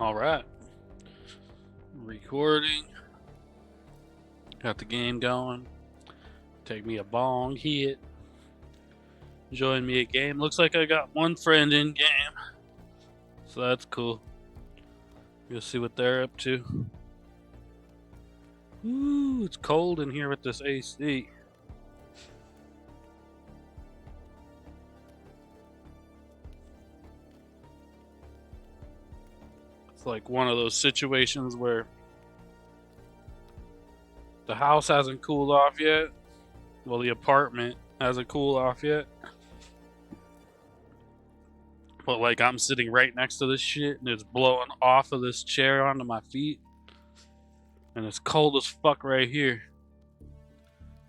All right. Recording. Got the game going. Take me a bong hit. Join me a game. Looks like I got one friend in game. So that's cool. You'll see what they're up to. Ooh, it's cold in here with this AC. It's like one of those situations where the house hasn't cooled off yet. Well, the apartment hasn't cooled off yet. But like I'm sitting right next to this shit and it's blowing off of this chair onto my feet. And it's cold as fuck right here.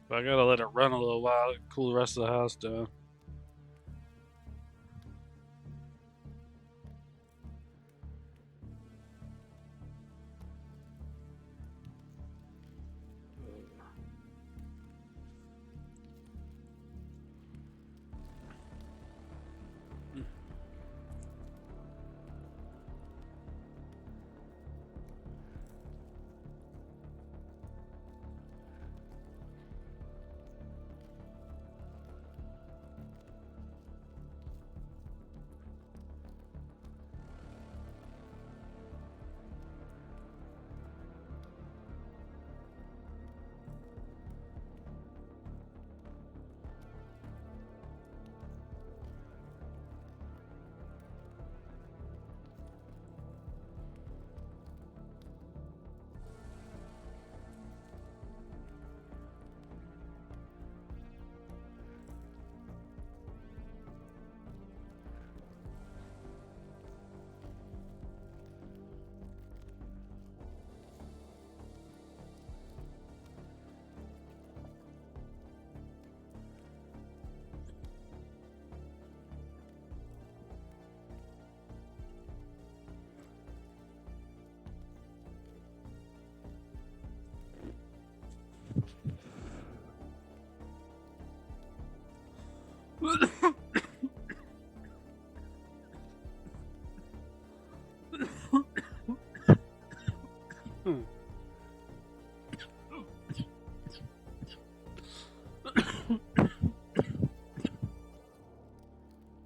But I gotta let it run a little while to cool the rest of the house down.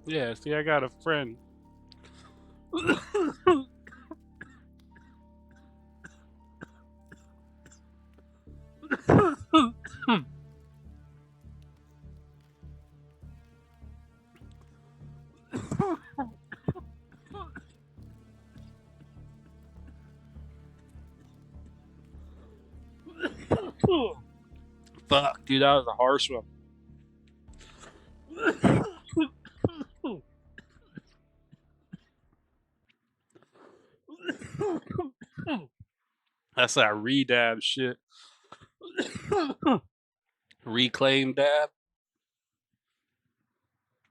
Yeah, see, I got a friend. Fuck, dude, that was a harsh one. That's that redab shit. Reclaim dab.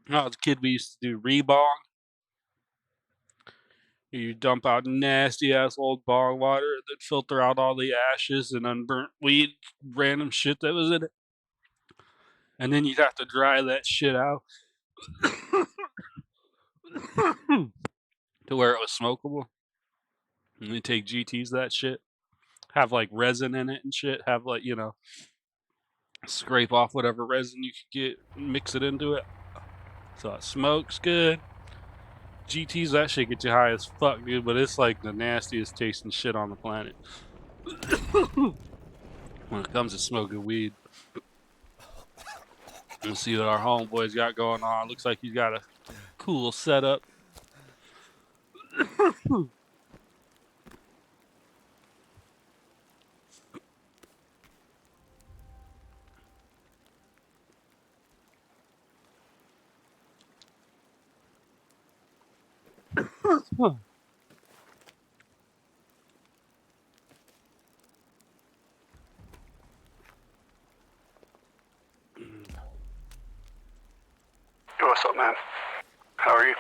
When I was a kid, we used to do rebong. You dump out nasty ass old bong water, then filter out all the ashes and unburnt weed, random shit that was in it. And then you'd have to dry that shit out to where it was smokable. And you take GTs that shit, have like resin in it and shit, have like, scrape off whatever resin you could get, mix it into it. So it smokes good. GTs, that shit gets you high as fuck, dude, but it's like the nastiest tasting shit on the planet. When it comes to smoking weed. Let's see what our homeboy's got going on. Looks like he's got a cool setup. What's up, man? How are you?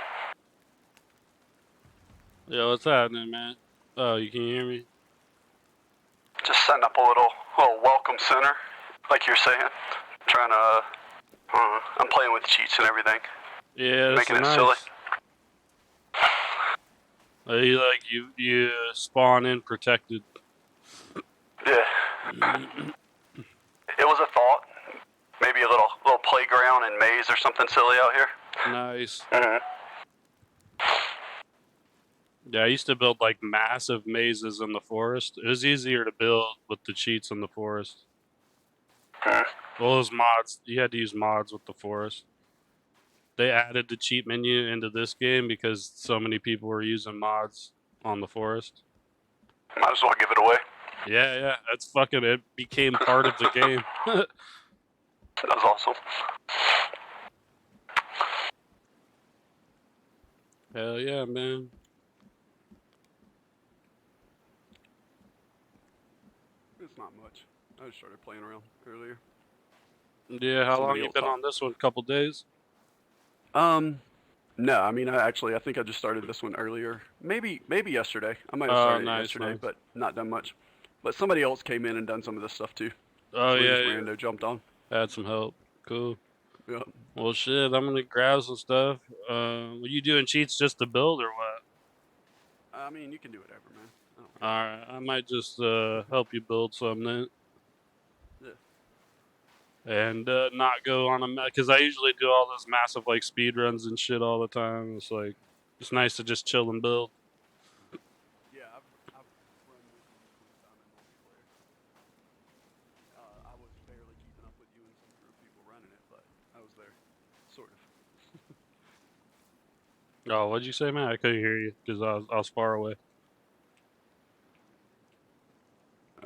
Yo, what's happening, man? Oh, you can hear me? Just setting up a little welcome center, like you're saying. Trying to, I'm playing with cheats and everything. Yeah, that's Making it nice. silly. You spawn in protected. Yeah, it was a thought. Maybe a little playground and maze or something silly out here. Nice. Mm-hmm. Yeah, I used to build like massive mazes in the forest. It was easier to build with the cheats in the forest. Well, those mods, you had to use mods with the forest. They added the cheat menu into this game because so many people were using mods on the forest. Might as well give it away. Yeah, that's fucking. It became part of the game. That was awesome. Hell yeah, man. It's not much. I just started playing around earlier. Yeah, how long Somebody you else been talk. on this one? Couple days? No, I mean, I think I just started this one earlier. Maybe yesterday. I might have Oh, started it nice. yesterday, but not done much. But somebody else came in and done some of this stuff too. Oh Somebody yeah, just yeah. rando jumped on. Had some help. Cool. Yeah. Well, shit. I'm gonna grab some stuff. Were you doing cheats just to build or what? I mean, you can do whatever, man. I don't All care. right, I might just help you build some then, Yeah. and not go on a because I usually do all those massive like speed runs and shit all the time. It's like it's nice to just chill and build. Yeah, I've run with you one time in multiplayer. I was barely keeping up with you and some group of people running it, but I was there, sort of. Oh, what'd you say, man? I couldn't hear you because I was far away.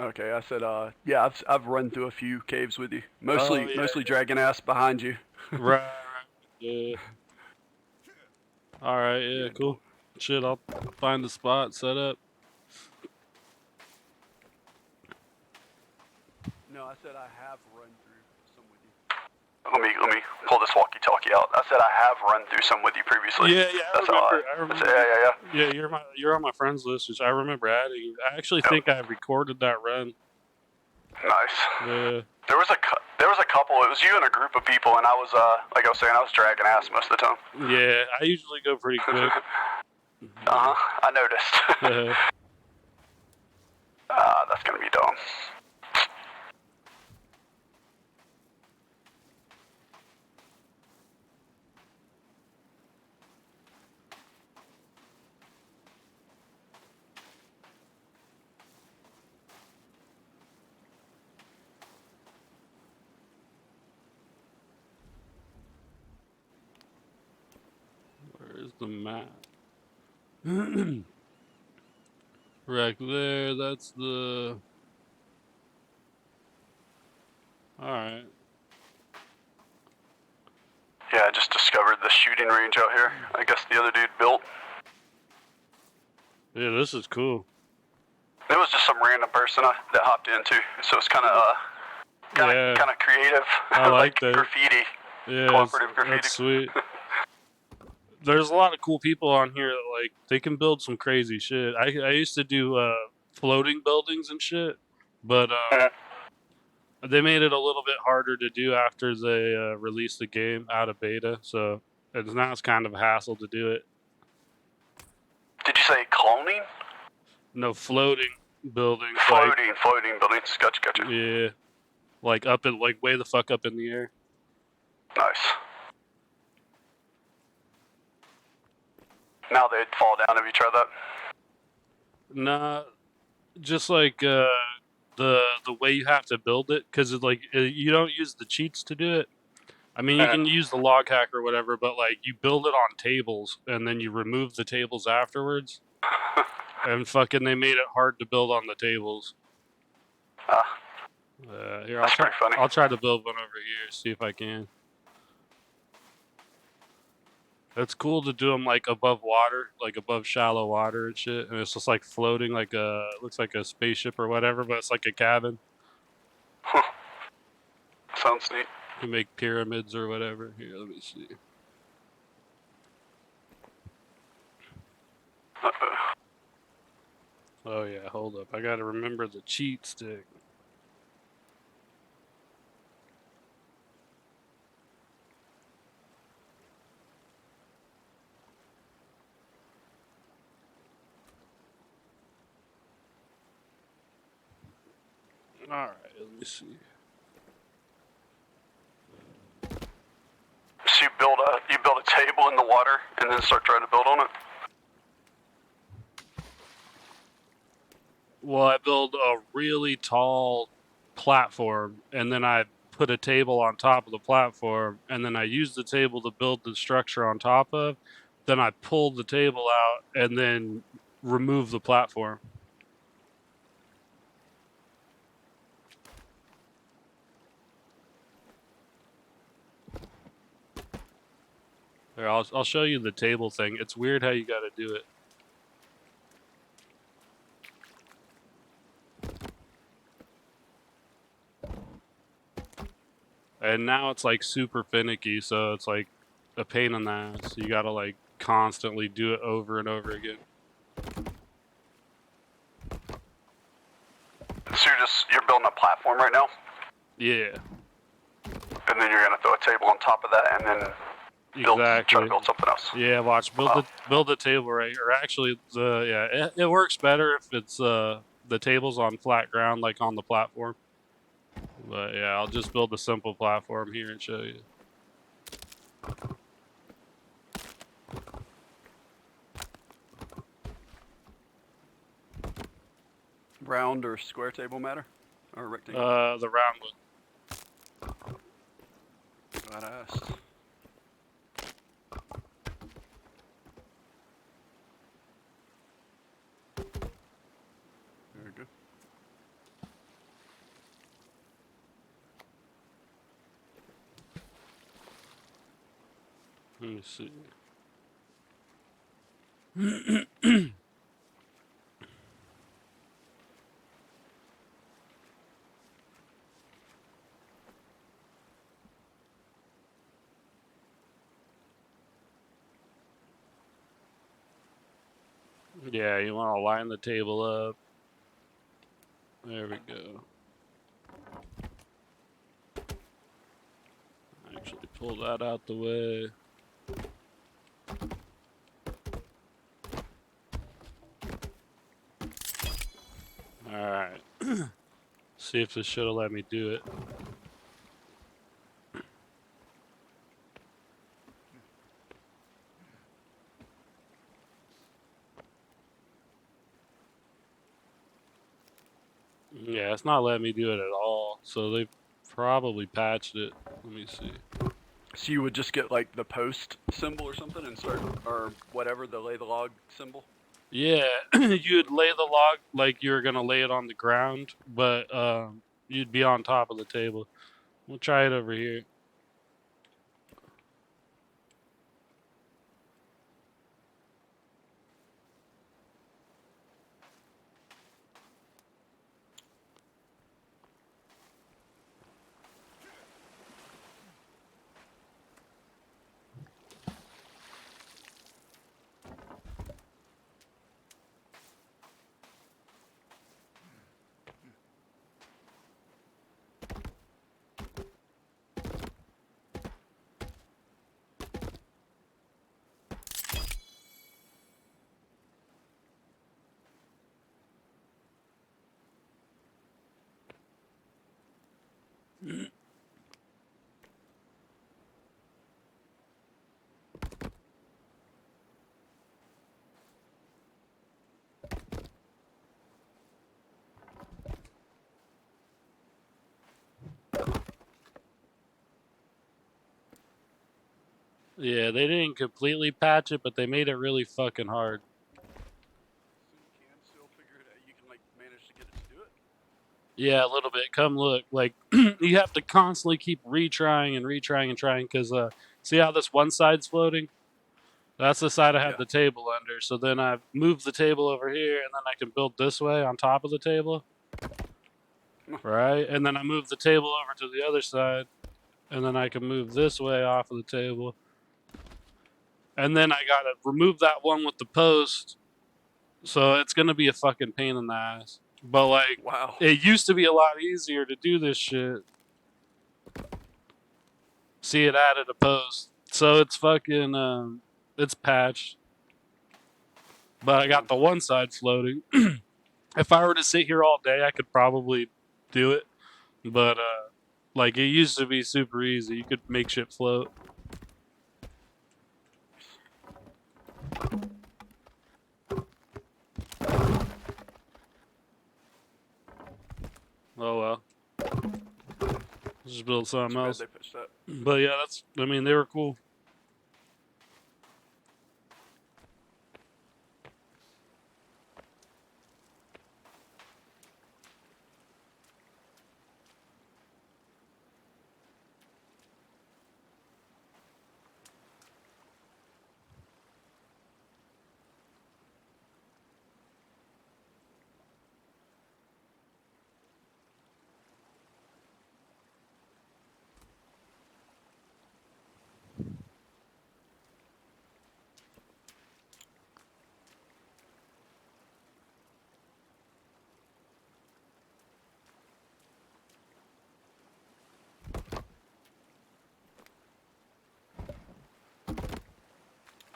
Okay, I said, yeah, I've run through a few caves with you. Oh Mostly dragging ass behind you. right. Yeah. All right. Yeah. Yeah, Cool. Shit. I'll find the spot. Set up. No, I said I have run through some with you. Let me pull this walkie-talkie out. I said I have run through some with you previously. Yeah. I That's all. remember. I remember. Yeah. Yeah. You're on my friends list, which I remember adding you. I actually think I recorded that run. Nice. Yeah. There was a couple. It was you and a group of people, and I was like I was saying, I was dragging ass most of the time. Yeah. I usually go pretty quick. I noticed. That's gonna be dumb. Where's the map? Right there. That's the. All right. Yeah, I just discovered the shooting range out here. I guess the other dude built. Yeah. This is cool. It was just some random person that hopped into, so it's kind of creative. I like that. Graffiti. Yeah. Cooperative graffiti. That's sweet. There's a lot of cool people on here that like they can build some crazy shit. I used to do floating buildings and shit, but they made it a little bit harder to do after they released the game out of beta. So now it's kind of a hassle to do it. Did you say cloning? No floating buildings. Floating buildings. Gotcha. Yeah, like up in like way the fuck up in the air. Nice. Now they'd fall down. Have you tried that? Nah, just like the way you have to build it, because like you don't use the cheats to do it. I mean, you can use the log hack or whatever, but like you build it on tables and then you remove the tables afterwards. And fucking, they made it hard to build on the tables. Here, That's pretty funny. I'll try to build one over here, see if I can. It's cool to do them like above water, like above shallow water and shit. And it's just like floating, like looks like a spaceship or whatever, but it's like a cabin. Sounds neat. You can make pyramids or whatever. Here, let me see. Oh yeah, hold up. I gotta remember the cheat stick. Alright, let me see. So you build a table in the water and then start trying to build on it? Well, I build a really tall platform, and then I put a table on top of the platform, and then I use the table to build the structure on top of. Then I pull the table out and then remove the platform. Here, I'll show you the table thing. It's weird how you got to do it. And now it's like super finicky, so it's like a pain in the ass. You gotta like constantly do it over and over again. So you're building a platform right now? Yeah. And then you're gonna throw a table on top of that and then try to build something else. Yeah, watch, build the table right, or actually it works better if it's the table's on flat ground, like on the platform. But yeah, I'll just build a simple platform here and show you. Round or square table matter? Or rectangle? The round one. Glad I asked. Very good. Let me see. Yeah, you want to line the table up. There we go. Actually, pull that out the way. Alright. See if this shit'll let me do it. Yeah, it's not letting me do it at all. So they probably patched it. Let me see. So you would just get like the post symbol or something and start, or whatever, the lay the log symbol? Yeah, you'd lay the log like you were gonna lay it on the ground, but you'd be on top of the table. We'll try it over here. Yeah, they didn't completely patch it, but they made it really fucking hard. So you can still figure it out. You can like manage to get it to do it? Yeah, a little bit. Come look. Like, you have to constantly keep retrying and retrying and trying, because see how this one side's floating? That's the side I have the table under. So then I move the table over here, and then I can build this way on top of the table. Right? And then I move the table over to the other side, and then I can move this way off of the table. And then I gotta remove that one with the post. So it's gonna be a fucking pain in the ass. But like, wow, it used to be a lot easier to do this shit. See, it added a post. So it's fucking, it's patched. But I got the one side floating. If I were to sit here all day, I could probably do it. But like it used to be super easy. You could make shit float. Oh well. Just build something else. They pitched that. But yeah, I mean, they were cool.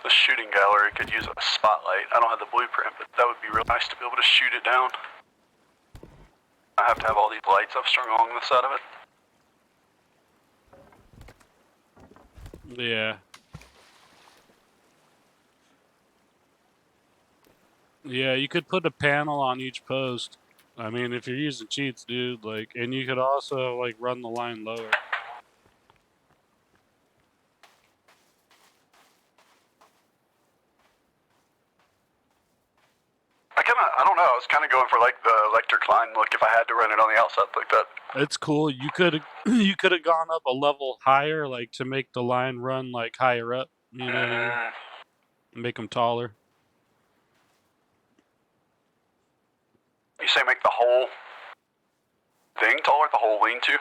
The shooting gallery could use a spotlight. I don't have the blueprint, but that would be real nice to be able to shoot it down. I have to have all these lights I've strung along the side of it. Yeah. Yeah, you could put a panel on each post. I mean, if you're using cheats, dude, like, and you could also like run the line lower. I don't know, I was kind of going for like the electric line look if I had to run it on the outside like that. It's cool. You could have gone up a level higher, like to make the line run like higher up. You know what I mean? Make them taller. You say make the whole thing taller, the whole lean-to,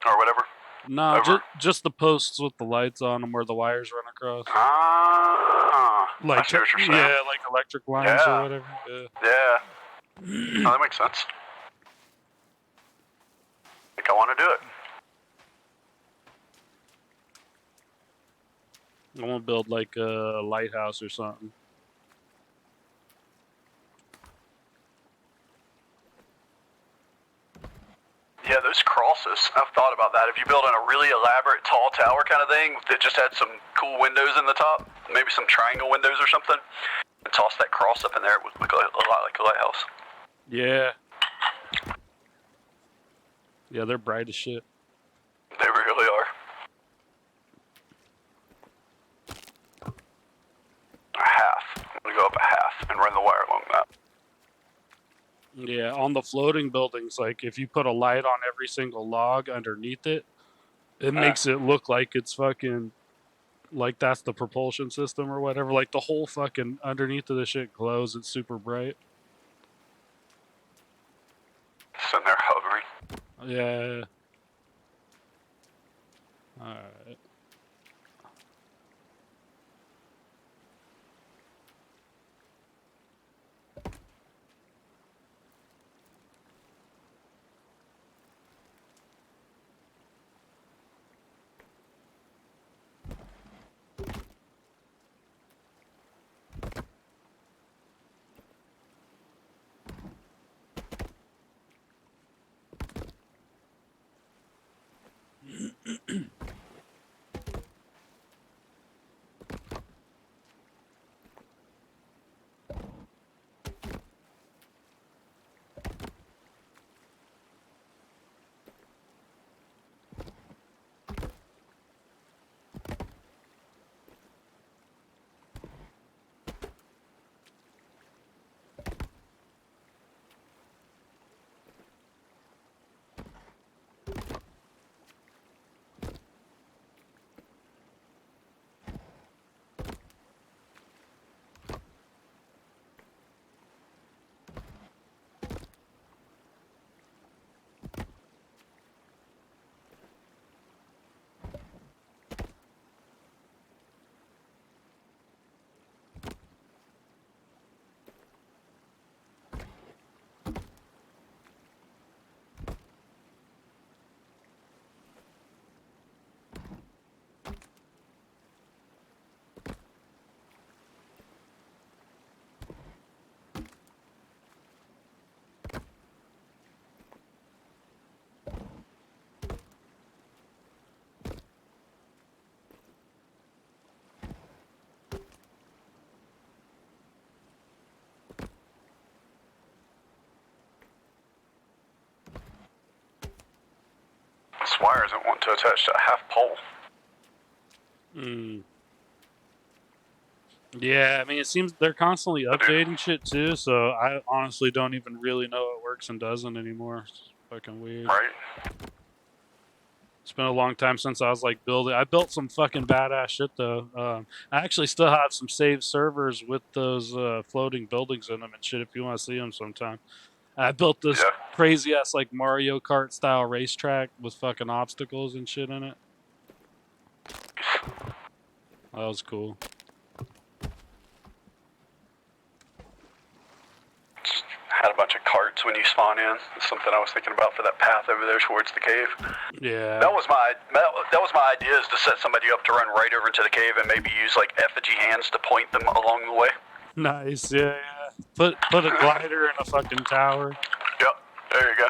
or whatever? No, just the posts with the lights on them where the wires run across. Like, I see what you're saying. Yeah, like electric lines or whatever. Yeah. No, that makes sense. I think I want to do it. I want to build like a lighthouse or something. Yeah, those crosses. I've thought about that. If you build in a really elaborate tall tower kind of thing that just had some cool windows in the top, maybe some triangle windows or something, and toss that cross up in there, it would look a lot like a lighthouse. Yeah. Yeah, they're bright as shit. They really are. A half. I'm going to go up a half and run the wire along that. Yeah, on the floating buildings, like if you put a light on every single log underneath it, it makes it look like it's fucking, like that's the propulsion system or whatever. Like the whole fucking underneath of the shit glows. It's super bright. Sitting there hovering. Yeah. Alright. this wire isn't wanting to attach to a half pole. Yeah, I mean, it seems they're constantly updating shit too, so I honestly don't even really know what works and doesn't anymore. It's fucking weird. Right. It's been a long time since I was like building. I built some fucking badass shit though. I actually still have some saved servers with those floating buildings in them and shit if you want to see them sometime. I built this crazy ass like Mario Kart style racetrack with fucking obstacles and shit in it. That was cool. Had a bunch of carts when you spawn in. That's something I was thinking about for that path over there towards the cave. Yeah. That was my idea, is to set somebody up to run right over into the cave and maybe use like effigy hands to point them along the way. Nice, yeah. Put a glider in a fucking tower. Yep, there you go.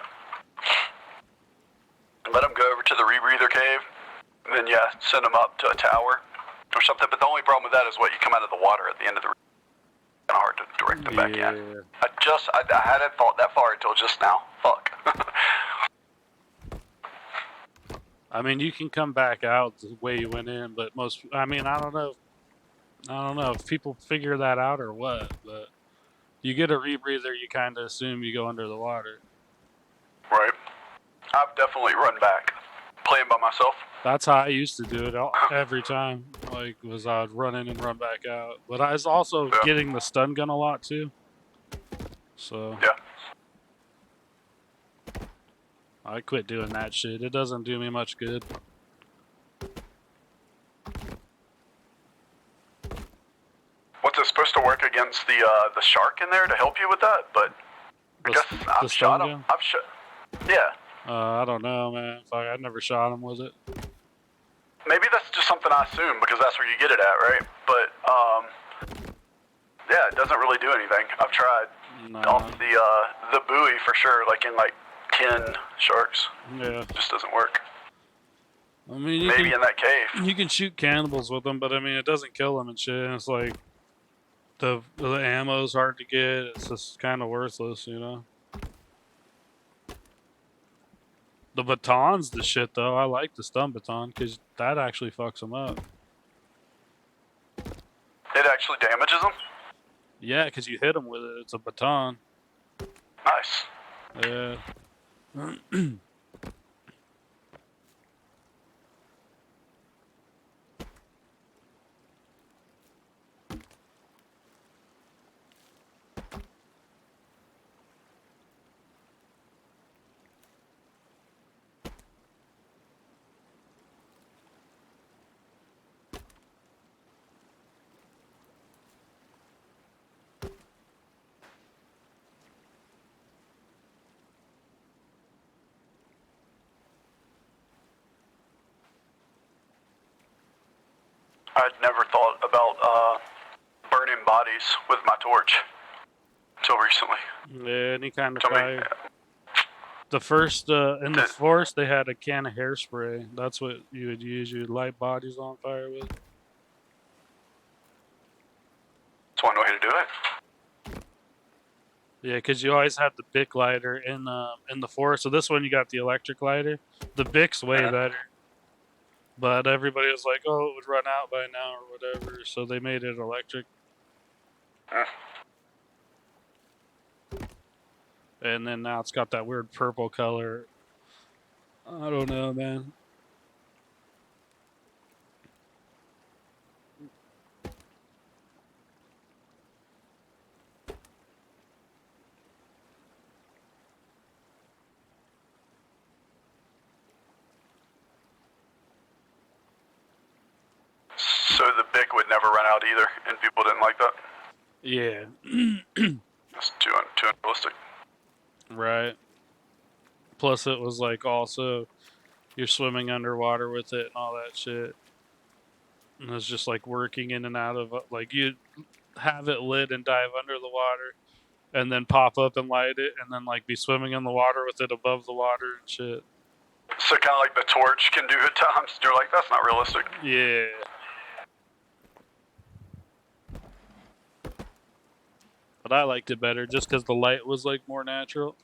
Let them go over to the rebreather cave, and then send them up to a tower or something. But the only problem with that is you come out of the water at the end of the. Kind of hard to direct them back in. I hadn't thought that far until just now. Fuck. I mean, you can come back out the way you went in, but I don't know. I don't know if people figure that out or what, but you get a rebreather, you kind of assume you go under the water. Right. I've definitely run back, playing by myself. That's how I used to do it every time. Like, I'd run in and run back out. But I was also getting the stun gun a lot too. So. Yeah. I quit doing that shit. It doesn't do me much good. What's it supposed to work against the shark in there to help you with that? But I guess I've shot him. Yeah. I don't know, man. Fuck, I never shot him with it. Maybe that's just something I assume because that's where you get it at, right? But it doesn't really do anything. I've tried off the buoy for sure, like in 10 sharks. Yeah. It just doesn't work. I mean, maybe in that cave. You can shoot cannibals with them, but I mean, it doesn't kill them and shit. And it's like the ammo's hard to get. It's just kind of worthless, you know. The baton's the shit though. I like the stun baton because that actually fucks them up. It actually damages them? Yeah, because you hit them with it. It's a baton. Nice. Yeah. I'd never thought about burning bodies with my torch until recently. Yeah, any kind of fire. The first, in the forest, they had a can of hairspray. That's what you would use. You'd light bodies on fire with. That's one way to do it. Yeah, because you always had the Bic lighter in the forest. So this one, you got the electric lighter. The Bic's way better. But everybody was like, oh, it would run out by now or whatever. So they made it electric. And then now it's got that weird purple color. I don't know, man. So the Bic would never run out either, and people didn't like that? Yeah. It's too unrealistic. Right. Plus it was like also you're swimming underwater with it and all that shit. And it's just like working in and out of like you have it lit and dive under the water and then pop up and light it and then like be swimming in the water with it above the water and shit. So kind of like the torch can do at times. You're like, that's not realistic. Yeah. But I liked it better just because the light was like more natural.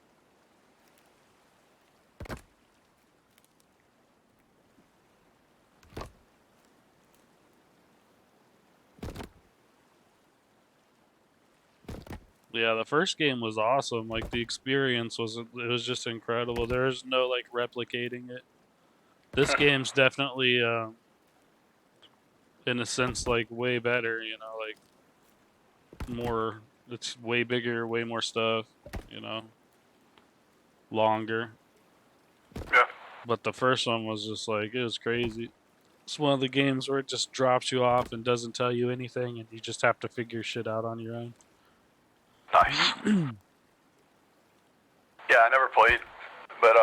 Yeah, the first game was awesome. Like the experience it was just incredible. There's no like replicating it. This game's definitely in a sense like way better, you know, like more it's way bigger, way more stuff, you know, longer. Yeah. But the first one was just like it was crazy. It's one of the games where it just drops you off and doesn't tell you anything and you just have to figure shit out on your own. Nice. Yeah, I never played, but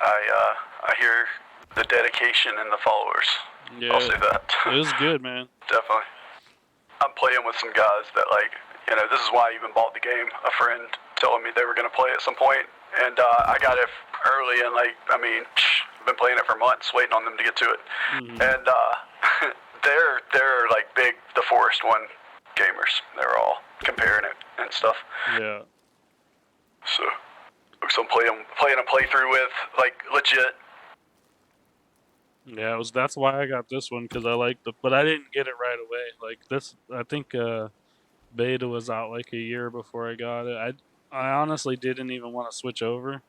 I hear the dedication and the followers. I'll say Yeah. that. It was good, man. Definitely. I'm playing with some guys that like, this is why I even bought the game. A friend told me they were gonna play at some point, and I got it early, and like, I've been playing it for months, waiting on them to get to it, and they're like big the Forest one gamers. They're all comparing it and stuff. Yeah. So I'm playing a playthrough with like legit. Yeah, that's why I got this one because I liked but I didn't get it right away. Like this, I think beta was out like a year before I got it. I honestly didn't even want to switch over.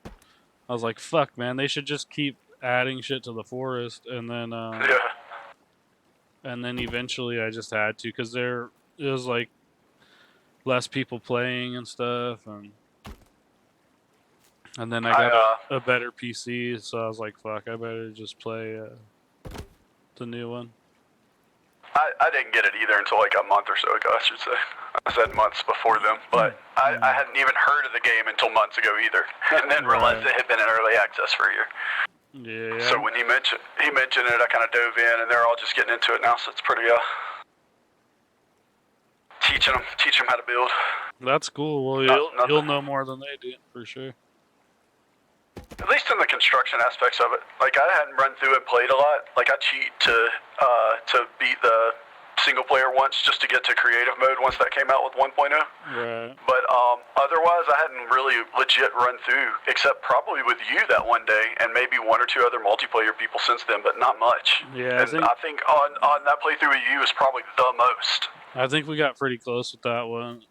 I was like, fuck, man, they should just keep adding shit to the Forest, Yeah. and then eventually I just had to because it was like less people playing and stuff, and then I got a better PC, so I was like, fuck, I better just play the new one. I didn't get it either until like a month or so ago, I should say. I said months before them, but I hadn't even heard of the game until months ago either, and then realized it had been in early access for a year. Yeah. So when he mentioned it, I kind of dove in, and they're all just getting into it now. So it's pretty teach them how to build. That's cool. Well, you'll know more than they do for sure. At least in the construction aspects of it. Like I hadn't run through and played a lot. Like I cheat to beat the single player once just to get to creative mode once that came out with 1.0. Right. But otherwise, I hadn't really legit run through, except probably with you that one day, and maybe one or two other multiplayer people since then, but not much. Yeah, I think on that playthrough with you is probably the most. I think we got pretty close with that one.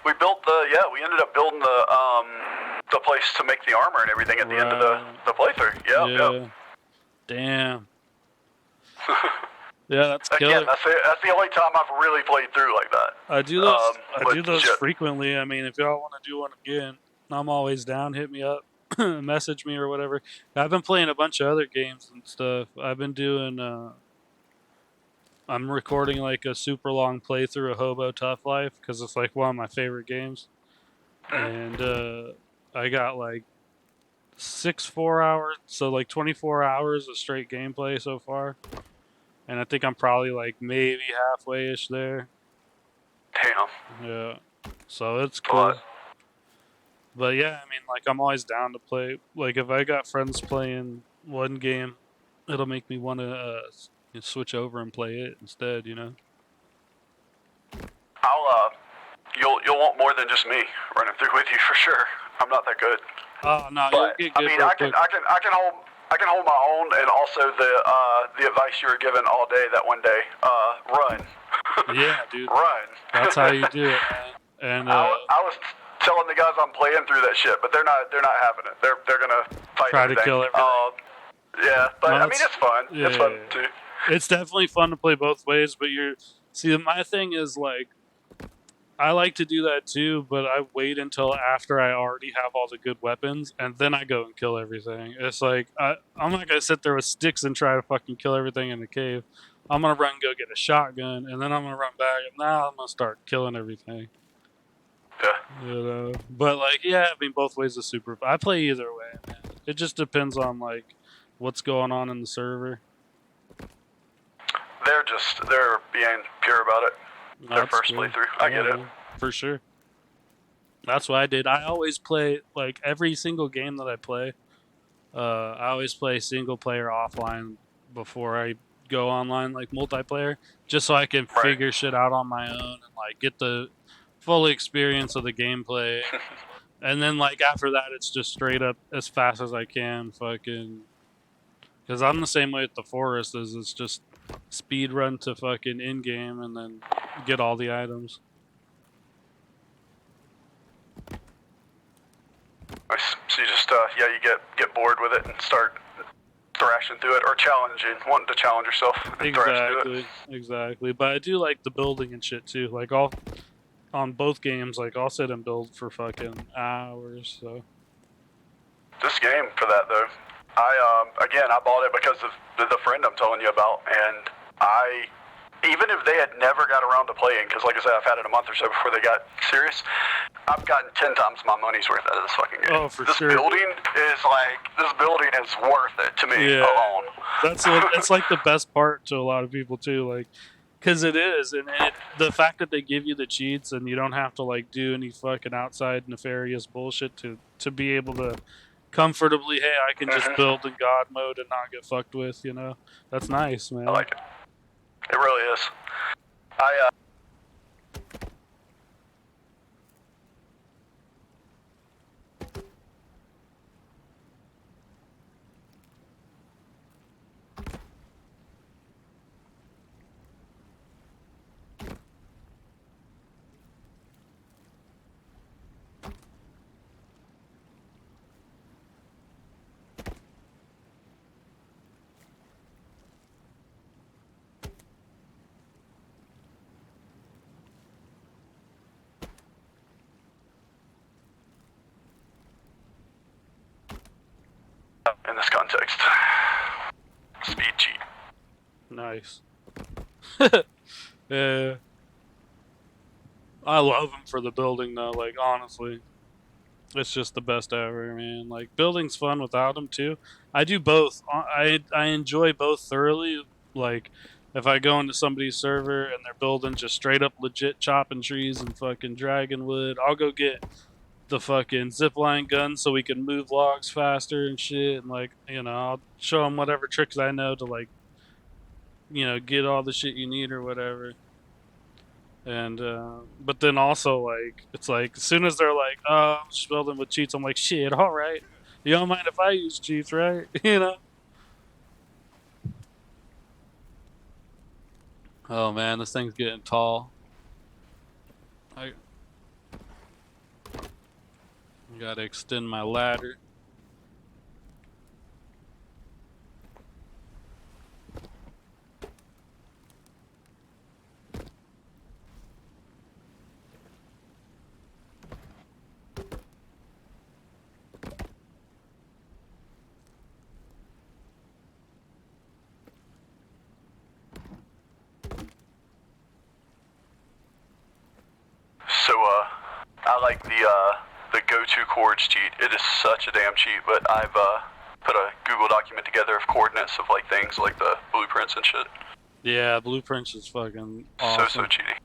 We we ended up building the place to make the armor and everything at the end of the playthrough. Yeah. Damn. Yeah, that's killer. Again, that's the only time I've really played through like that. I do those frequently. I mean, if y'all want to do one again, I'm always down. Hit me up, message me or whatever. I've been playing a bunch of other games and stuff. I've been doing. I'm recording like a super long playthrough of Hobo Tough Life because it's like one of my favorite games, and I got like 4 hours, so like 24 hours of straight gameplay so far. And I think I'm probably like maybe halfway-ish there. Damn. Yeah. So it's cool. But yeah, I mean, like I'm always down to play. Like if I got friends playing one game, it'll make me want to switch over and play it instead. You know. You'll want more than just me running through with you for sure. I'm not that good. Oh no, but you'll get good I can hold my own, and also the advice you were given all day that one day, run. Yeah, dude. Run. That's how you do it, man. And I was telling the guys I'm playing through that shit, but they're not having it. They're gonna fight try everything. To kill everything. Yeah, but I mean it's fun. Yeah, it's fun too. It's definitely fun to play both ways, but my thing is like I like to do that too, but I wait until after I already have all the good weapons, and then I go and kill everything. It's like I'm not gonna sit there with sticks and try to fucking kill everything in the cave. I'm gonna run, go get a shotgun, and then I'm gonna run back, and now I'm gonna start killing everything. Yeah. You know, but like, yeah, I mean, both ways are super. I play either way, man. It just depends on like what's going on in the server. They're being pure about it. Their first playthrough. I get it. For sure. That's what I did. I always play, like, every single game that I play, I always play single player offline before I go online, like, multiplayer, just so I can figure shit out on my own and, like, get the full experience of the gameplay. And then, like, after that, it's just straight up as fast as I can, fucking... Because I'm the same way with the Forest, it's just speed run to fucking in-game and then get all the items. You just you get bored with it and start thrashing through it, or wanting to challenge yourself and thrash through it. Exactly. But I do like the building and shit too. Like on both games, like I'll sit and build for fucking hours. So This game for that though, I bought it because of the friend I'm telling you about, and even if they had never got around to playing, because like I said, I've had it a month or so before they got serious, I've gotten 10 times my money's worth out of this fucking game. Oh, for sure. This building is worth it to me alone. That's like the best part to a lot of people too. Like, because it is, and the fact that they give you the cheats and you don't have to like do any fucking outside nefarious bullshit to be able to comfortably, hey, I can just build in God mode and not get fucked with. You know, that's nice, man. I like it. It really is. I in this context, speed cheat. Nice. Yeah. I love him for the building though. Like honestly, it's just the best ever, man. Like building's fun without him too. I do both. I enjoy both thoroughly. Like if I go into somebody's server and they're building just straight up legit chopping trees and fucking dragging wood, I'll go get the fucking zipline gun so we can move logs faster and shit. And like I'll show them whatever tricks I know to like get all the shit you need or whatever. And but then also like it's like as soon as they're like, "Oh, I'm just building with cheats," I'm like, "Shit, all right. You don't mind if I use cheats, right?" Oh man, this thing's getting tall. I gotta extend my ladder. So I like the go-to chords cheat. It is such a damn cheat, but I've put a Google document together of coordinates of like things like the blueprints and shit. Yeah, blueprints is fucking awesome. So cheaty.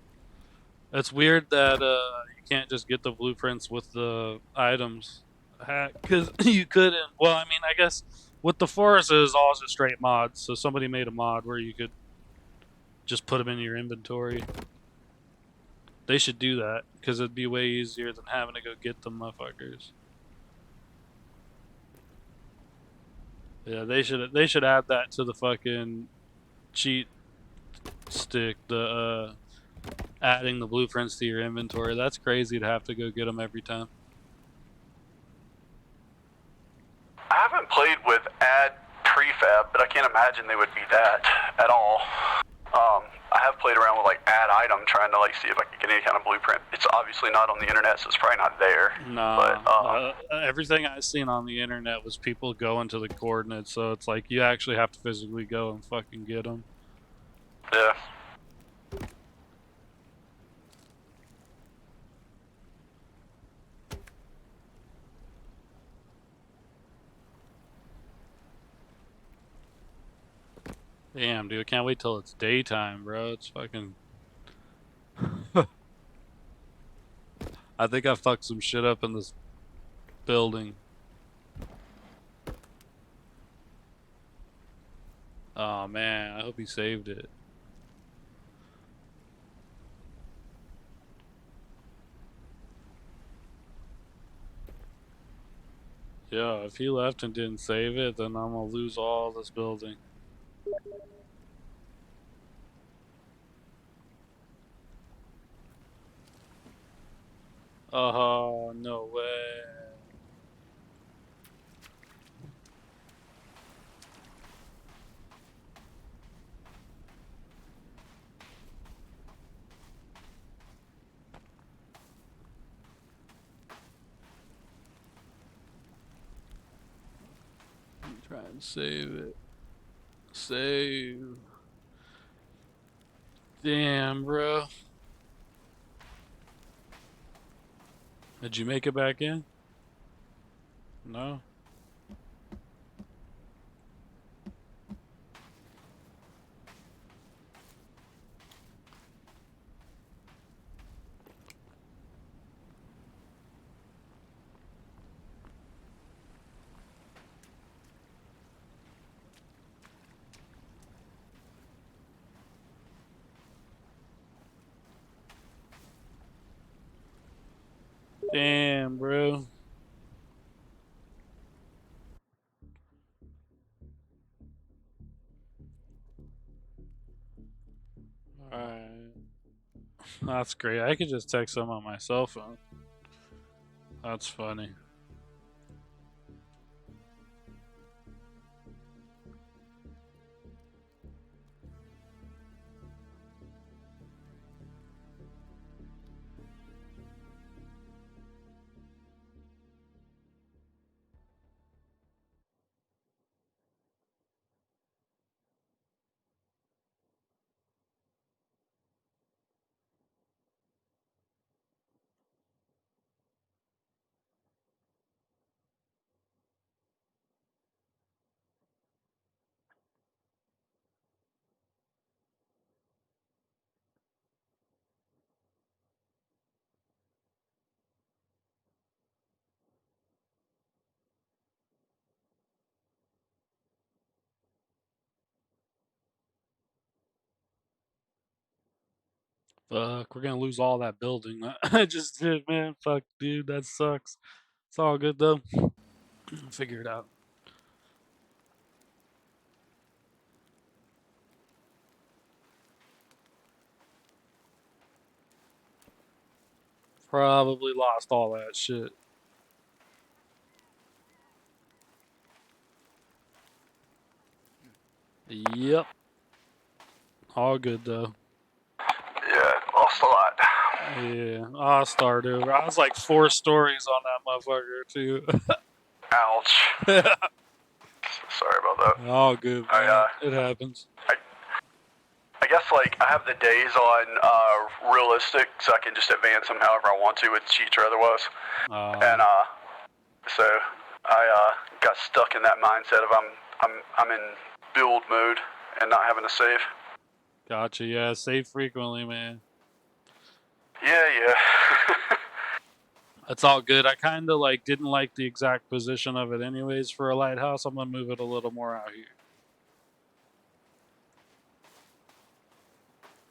It's weird that you can't just get the blueprints with the items, because you couldn't. Well, I mean, I guess with the forest it is all just straight mods. So somebody made a mod where you could just put them in your inventory. They should do that because it'd be way easier than having to go get them motherfuckers. Yeah, they should add that to the fucking cheat stick. The adding the blueprints to your inventory. That's crazy to have to go get them every time. I haven't played with add prefab, but I can't imagine they would be that at all. I have played around with like add item, trying to like see if I can get any kind of blueprint. It's obviously not on the internet, so it's probably not there. Nah, everything I've seen on the internet was people going to the coordinates, so it's like you actually have to physically go and fucking get them. Yeah. Damn, dude, I can't wait till it's daytime, bro. It's fucking. I think I fucked some shit up in this building. Oh man, I hope he saved it. Yeah, if he left and didn't save it, then I'm gonna lose all this building. Oh, no way. Try and save it. Save. Damn, bro. Did you make it back in? No? Damn, bro. Alright. That's great. I could just text them on my cell phone. That's funny. Fuck, we're gonna lose all that building. I just did, man. Fuck, dude, that sucks. It's all good though. Figure it out. Probably lost all that shit. Yep. All good though. Yeah, lost a lot. Yeah, I'll start over. I was like 4 stories on that motherfucker too. Ouch. Sorry about that. All good, man. It happens. I guess like I have the days on realistic, so I can just advance them however I want to with cheats or otherwise. And so I got stuck in that mindset of I'm in build mode and not having to save. Gotcha. Yeah, save frequently, man. Yeah. That's all good. I kind of like didn't like the exact position of it anyways for a lighthouse. I'm gonna move it a little more out here.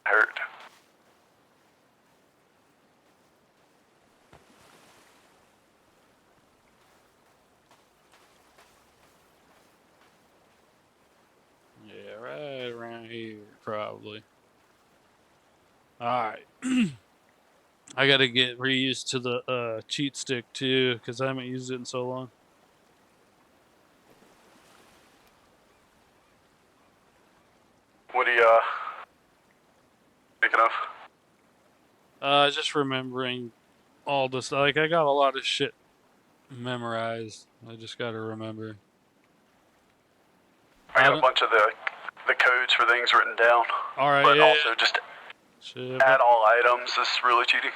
Hurt. Yeah, right around here, probably. Alright. I gotta get reused to the cheat stick too, because I haven't used it in so long. What are you thinking of? Just remembering all this. Like, I got a lot of shit memorized. I just gotta remember. I got a bunch of the codes for things written down. Alright, but yeah. also just add all items is really cheating.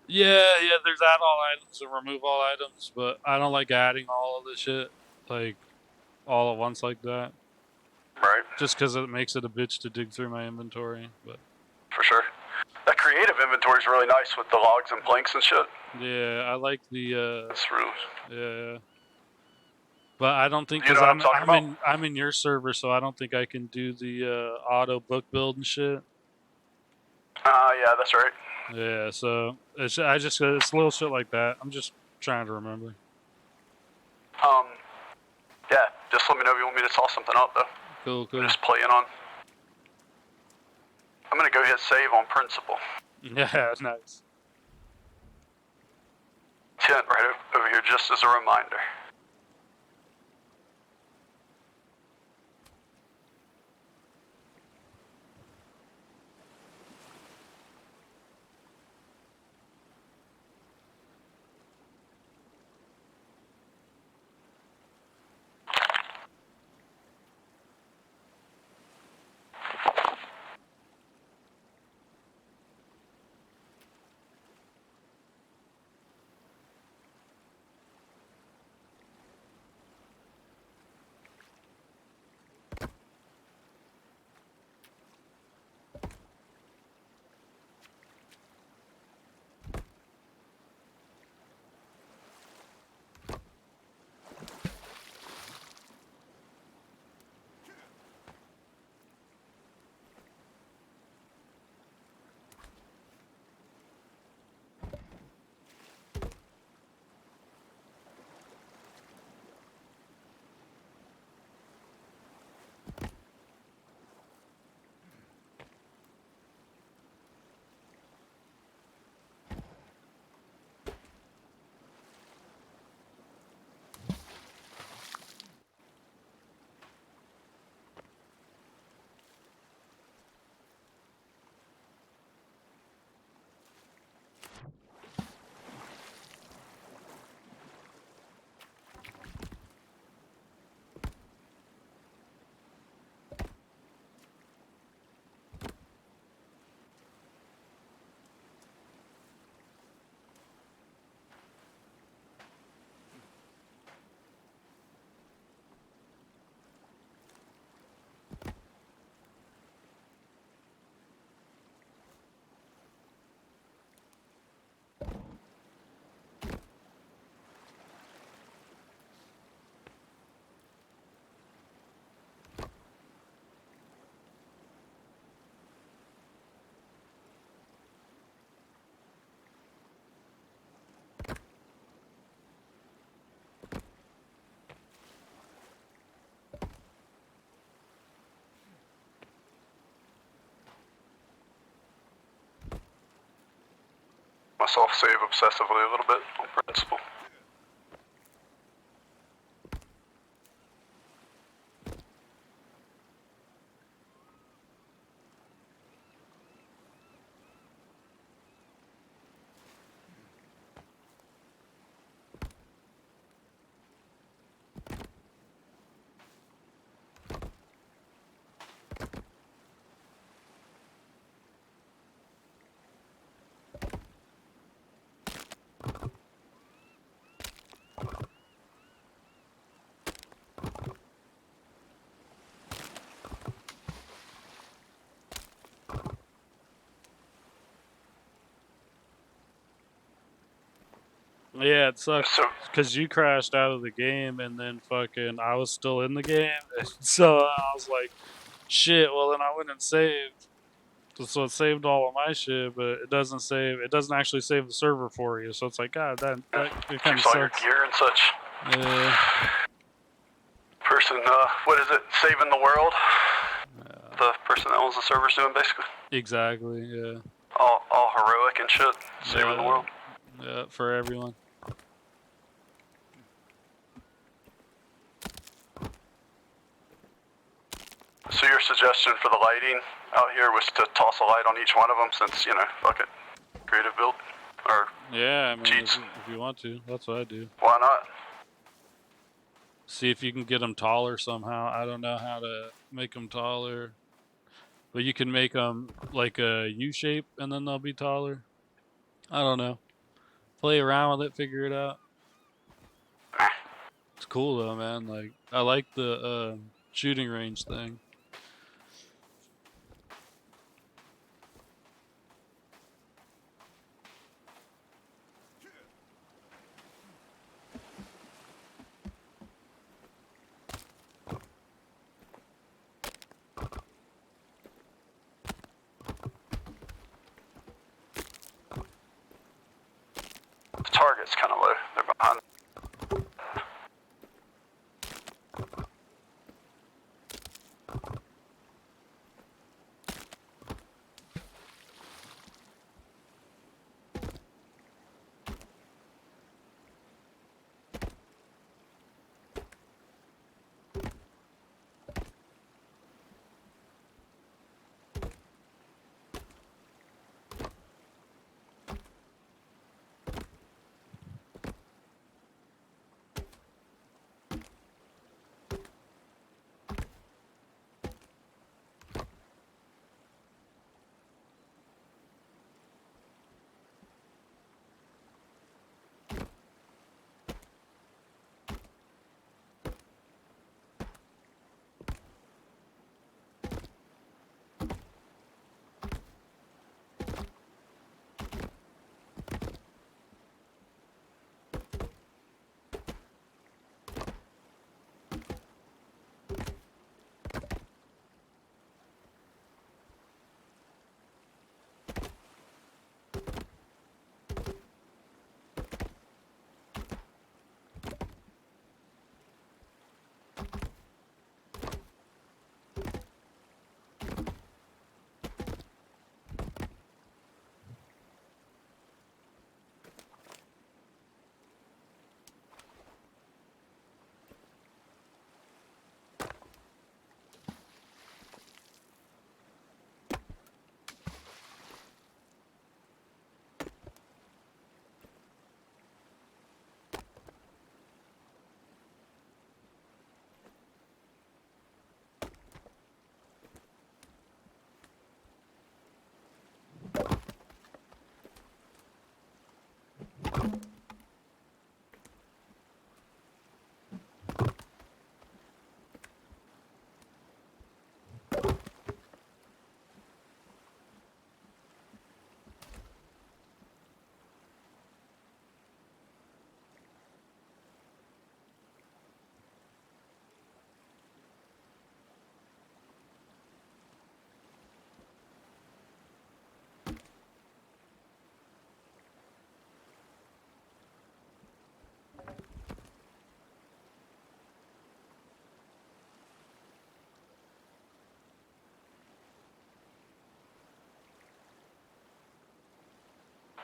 Yeah, there's add all items and remove all items, but I don't like adding all of the shit, like, all at once like that. Right. Just because it makes it a bitch to dig through my inventory, but... For sure. That creative inventory is really nice with the logs and planks and shit. Yeah, I like the, That's really... Yeah. But I don't think, You know because what I'm talking about? I'm in your server, so I don't think I can do the, auto book build and shit. Yeah, that's right. Yeah, so, it's little shit like that. I'm just trying to remember. Yeah, just let me know if you want me to toss something up, though. Cool. I'm just playing on. I'm gonna go hit save on principle. Yeah, nice. Tent right over here, just as a reminder. myself save obsessively a little bit on principle. Yeah, it sucks So, because you crashed out of the game and then fucking I was still in the game. So I was like, shit, well then I went and saved. So it saved all of my shit, but it doesn't save. It doesn't actually save the server for you. So it's like, God, that it kind of keeps all your sucks. gear and such. Yeah. Person, what is it? Saving the world? The person that owns the server's doing basically. Exactly. Yeah. All heroic and shit. Saving the world. Yeah, for everyone. So your suggestion for the lighting out here was to toss a light on each one of them, since fuck it, creative build, or Yeah, I mean, cheats. if you want to, that's what I do. Why not? See if you can get them taller somehow. I don't know how to make them taller, but you can make them like a U shape and then they'll be taller. I don't know. Play around with it, figure it out. It's cool though, man. Like I like the shooting range thing. The target's kind of low. They're behind.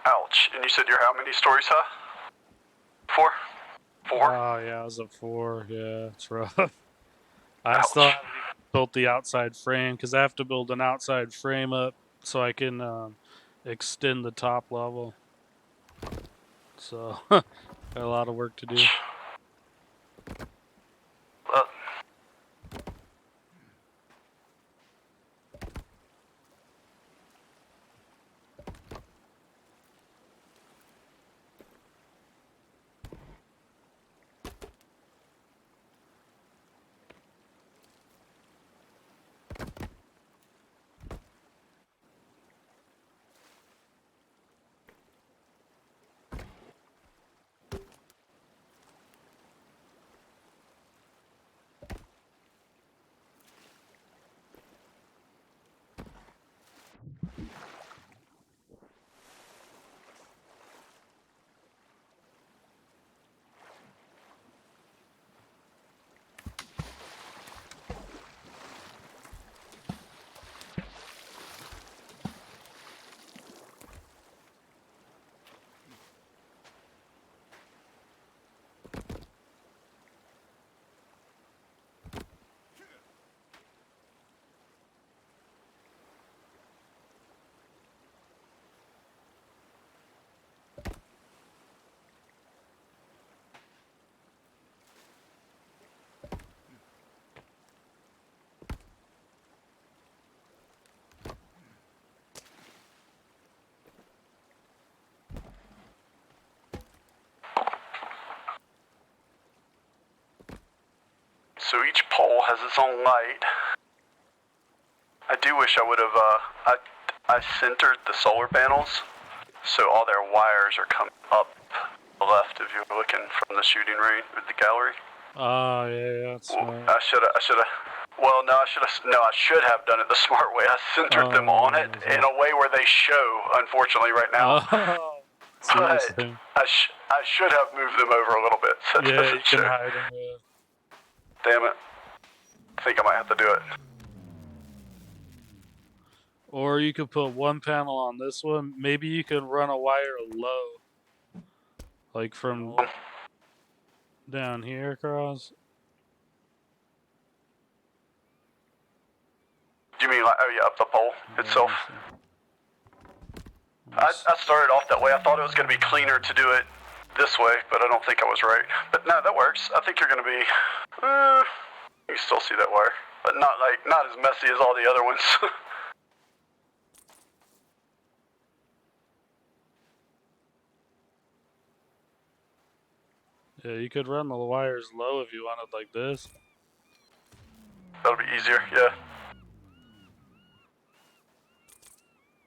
Ouch. And you said you're how many stories high? 4? 4? Oh yeah, I was at 4. Yeah, it's rough. I Ouch. still haven't even built the outside frame because I have to build an outside frame up so I can extend the top level. So got a lot of work to do. So each pole has its own light. I do wish I would have, I centered the solar panels, so all their wires are coming up the left if you're looking from the shooting range with the gallery. Oh yeah, that's smart. I should have, well, no, I should have done it the smart way. I centered them on it in a way where they show, unfortunately, right now. Oh, but I should have moved them over a little bit. So yeah, you can hide them. Yeah. Damn it. I think I might have to do it. Or you could put one panel on this one. Maybe you could run a wire low. Like from down here across. Do you mean like, oh yeah, up the pole itself? I started off that way. I thought it was going to be cleaner to do it this way, but I don't think I was right. But no, that works. I think you're going to be, you still see that wire, but not as messy as all the other ones. Yeah, you could run the wires low if you wanted like this. That'll be easier, yeah.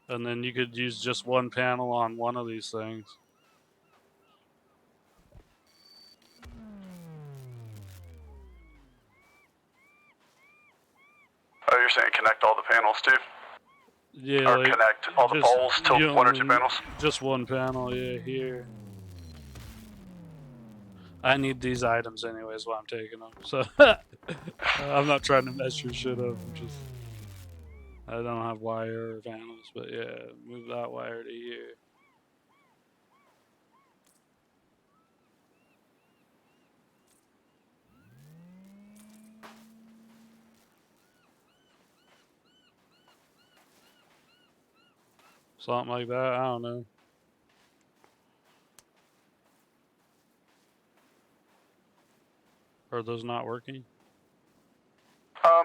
And then you could use just one panel on one of these things. Oh, you're saying connect all the panels too? Yeah, or like connect all the poles to one or two panels? Just one panel, yeah, here. I need these items anyways while I'm taking them, so I'm not trying to mess your shit up. I don't have wire or panels, but yeah, move that wire to here. Something like that, I don't know. Are those not working? I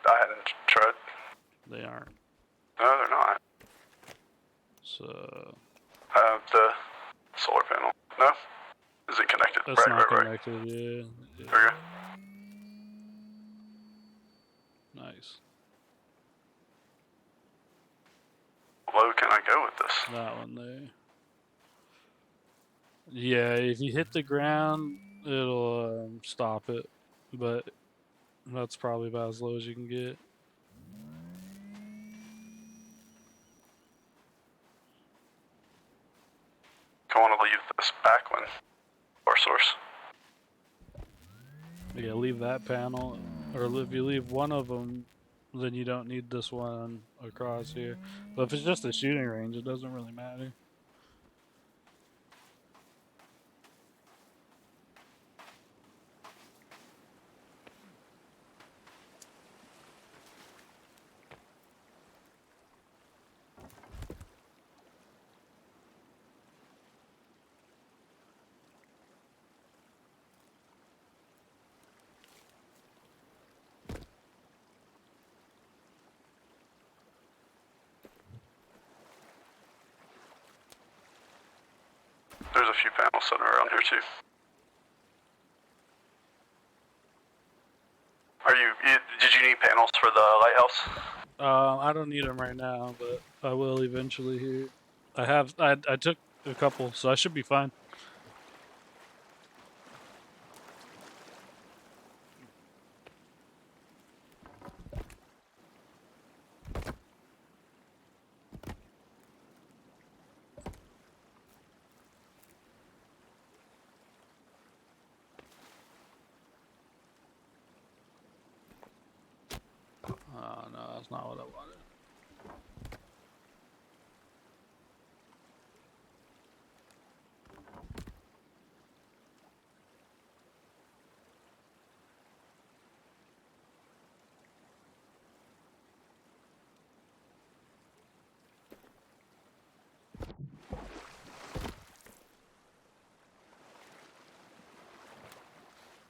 hadn't tried. They aren't. No, they're not. So... the solar panel. No? Is it connected? That's not connected, yeah. There we go. Nice. How low can I go with this? That one there. Yeah, if you hit the ground, it'll stop it, but that's probably about as low as you can get. I want to leave this back one, power source. Yeah, leave that panel, or if you leave one of them, then you don't need this one across here. But if it's just a shooting range, it doesn't really matter. there's a few panels sitting around here too. Did you need panels for the lighthouse? I don't need them right now, but I will eventually here. I took a couple, so I should be fine. Oh no, that's not what I wanted.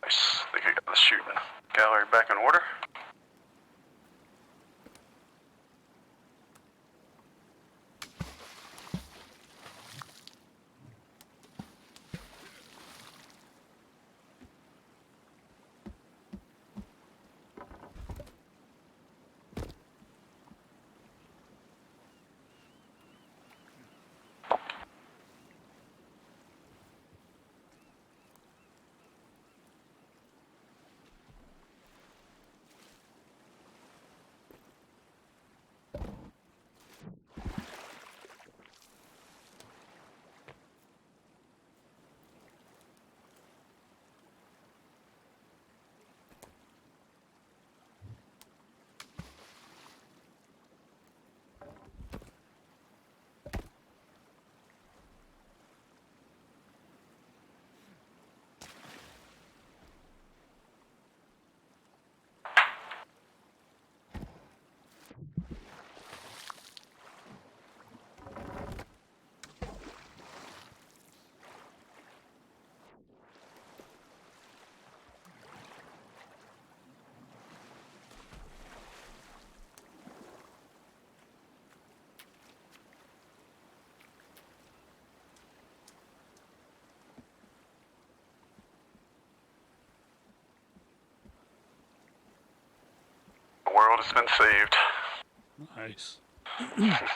Nice. I think I got the shooting gallery back in order. The world has been saved. Nice. Alright.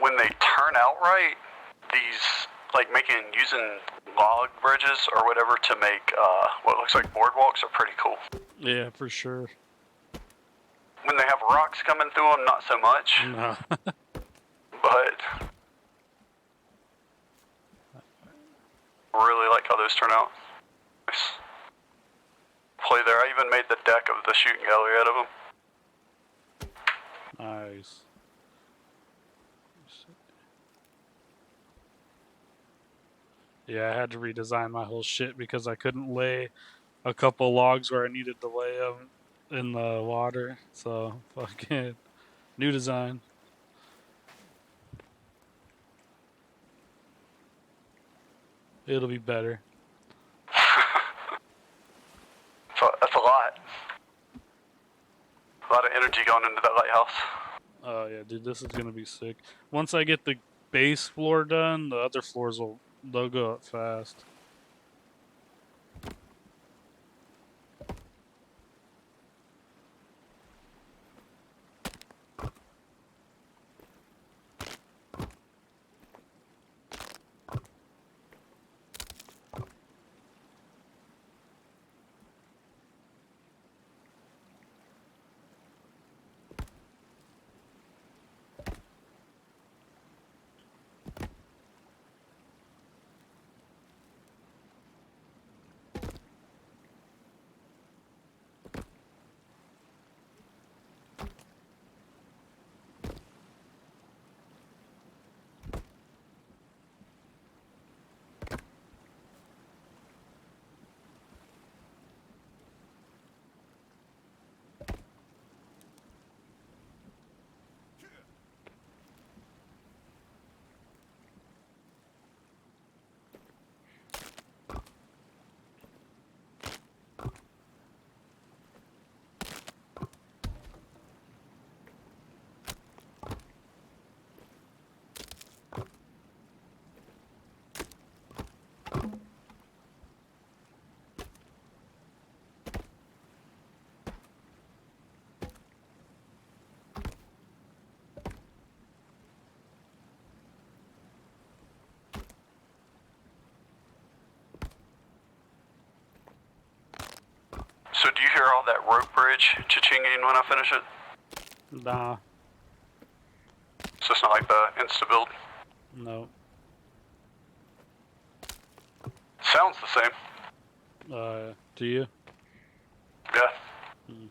When they turn out right, these, like using log bridges or whatever to make what looks like boardwalks are pretty cool. Yeah, for sure. When they have rocks coming through them, not so much. No. But really like how those turn out. Nice. Play there. I even made the deck of the shooting gallery out of them. Nice. Yeah, I had to redesign my whole shit because I couldn't lay a couple logs where I needed to lay them in the water. So, fucking new design. It'll be better. So that's a lot. A lot of energy going into that lighthouse. Oh yeah, dude, this is gonna be sick. Once I get the base floor done, the other floors they'll go up fast. So do you hear all that rope bridge cha-chinging when I finish it? Nah, So it's not like the insta-build? no. Sounds the same. Do you? Yeah. Hmm.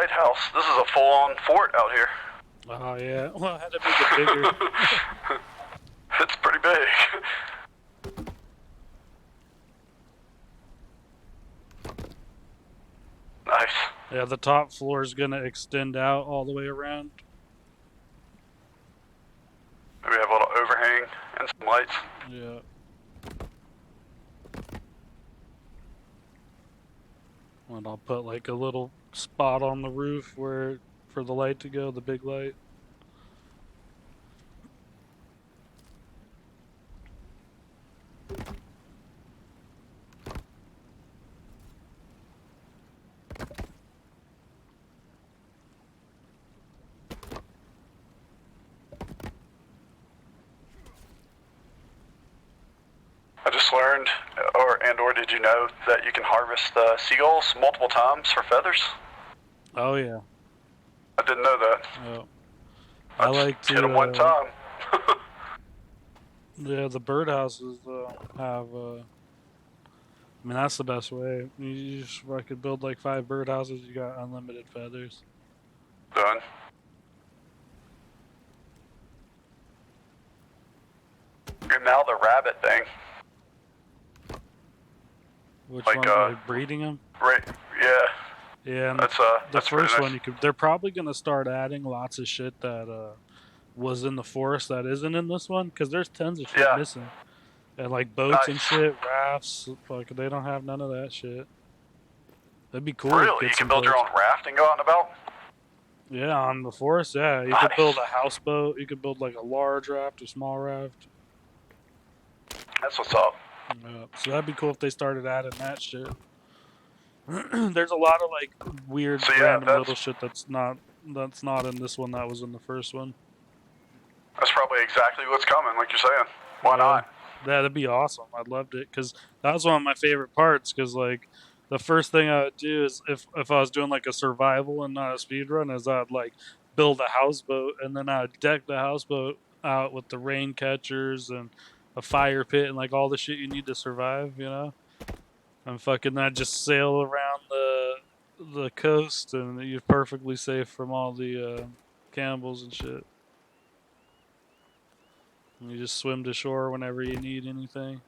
lighthouse. This is a full-on fort out here. Oh yeah. Well, I had to make it bigger. It's pretty big. Nice. Yeah, the top floor is gonna extend out all the way around. Maybe have a little overhang and some lights. Yeah. And I'll put like a little spot on the roof where for the light to go, the big light. I just learned, or did you know that you can harvest seagulls multiple times for feathers? Oh yeah. I didn't know that. Oh. I like just hit them to. one time. Yeah, the birdhouses have. I mean, that's the best way. You just fucking build like 5 birdhouses. You got unlimited feathers. Done. And now the rabbit thing. Which Like, one? Like breeding them? Right. Yeah. Yeah, and That's the first nice. one you could. They're probably gonna start adding lots of shit that was in the forest that isn't in this one, because there's tons of shit Yeah. missing, and like boats and Nice. shit, rafts. Fuck, they don't have none of that shit. That'd be cool. To Really? get You some can build your boats. own raft and go out and about? Yeah, on the forest. Yeah, you could build a houseboat. You could build like a large raft, a small raft. That's what's up. So that'd be cool if they started adding that shit. There's a lot of like weird random little shit that's not in this one that was in the first one. That's probably exactly what's coming, like you're saying. Why not? That'd be awesome. I loved it because that was one of my favorite parts. Because like the first thing I would do is if I was doing like a survival and not a speed run, is I'd like build a houseboat and then I'd deck the houseboat out with the rain catchers and a fire pit and like all the shit you need to survive. You know. And fucking that just sail around the coast and you're perfectly safe from all the cannibals and shit. And you just swim to shore whenever you need anything.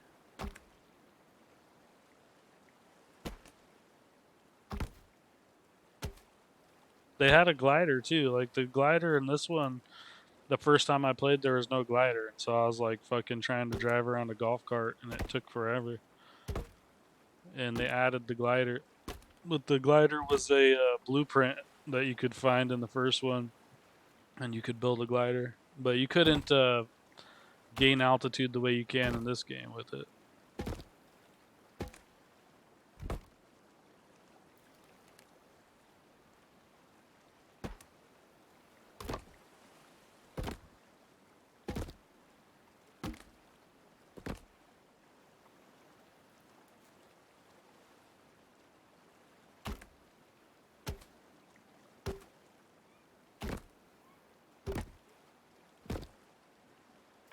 They had a glider too. Like the glider in this one, the first time I played there was no glider. So I was like fucking trying to drive around a golf cart and it took forever. And they added the glider. But the glider was a blueprint that you could find in the first one, and you could build a glider, but you couldn't gain altitude the way you can in this game with it.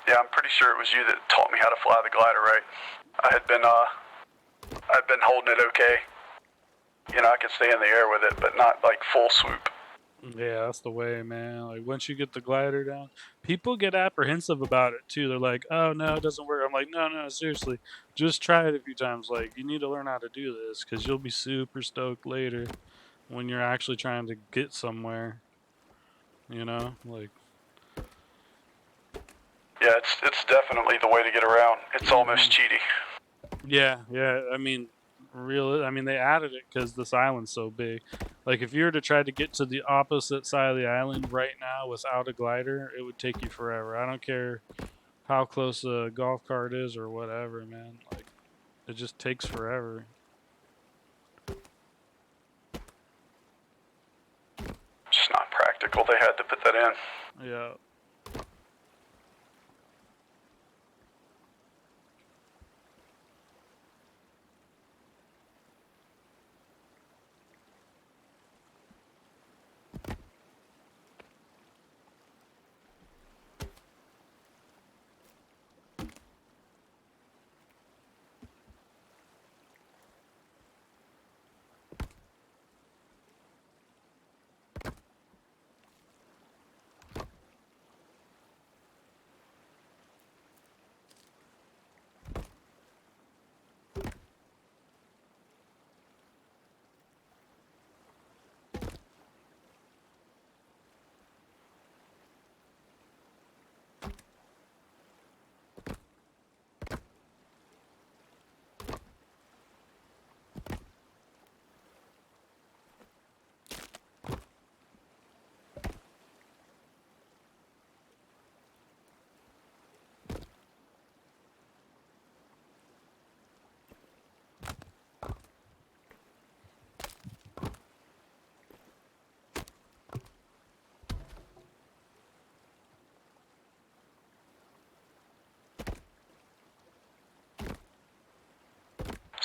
Yeah, I'm pretty sure it was you that taught me how to fly the glider, right? I'd been holding it okay. You know, I could stay in the air with it, but not like full swoop. Yeah, that's the way, man. Like once you get the glider down, people get apprehensive about it too. They're like, "Oh no, it doesn't work." I'm like, "No, seriously, just try it a few times. Like you need to learn how to do this because you'll be super stoked later when you're actually trying to get somewhere." You know, like. Yeah, it's definitely the way to get around. It's almost cheaty. Yeah. I mean, they added it because this island's so big. Like, if you were to try to get to the opposite side of the island right now without a glider, it would take you forever. I don't care how close a golf cart is or whatever, man. Like, it just takes forever. It's not practical. They had to put that in. Yeah.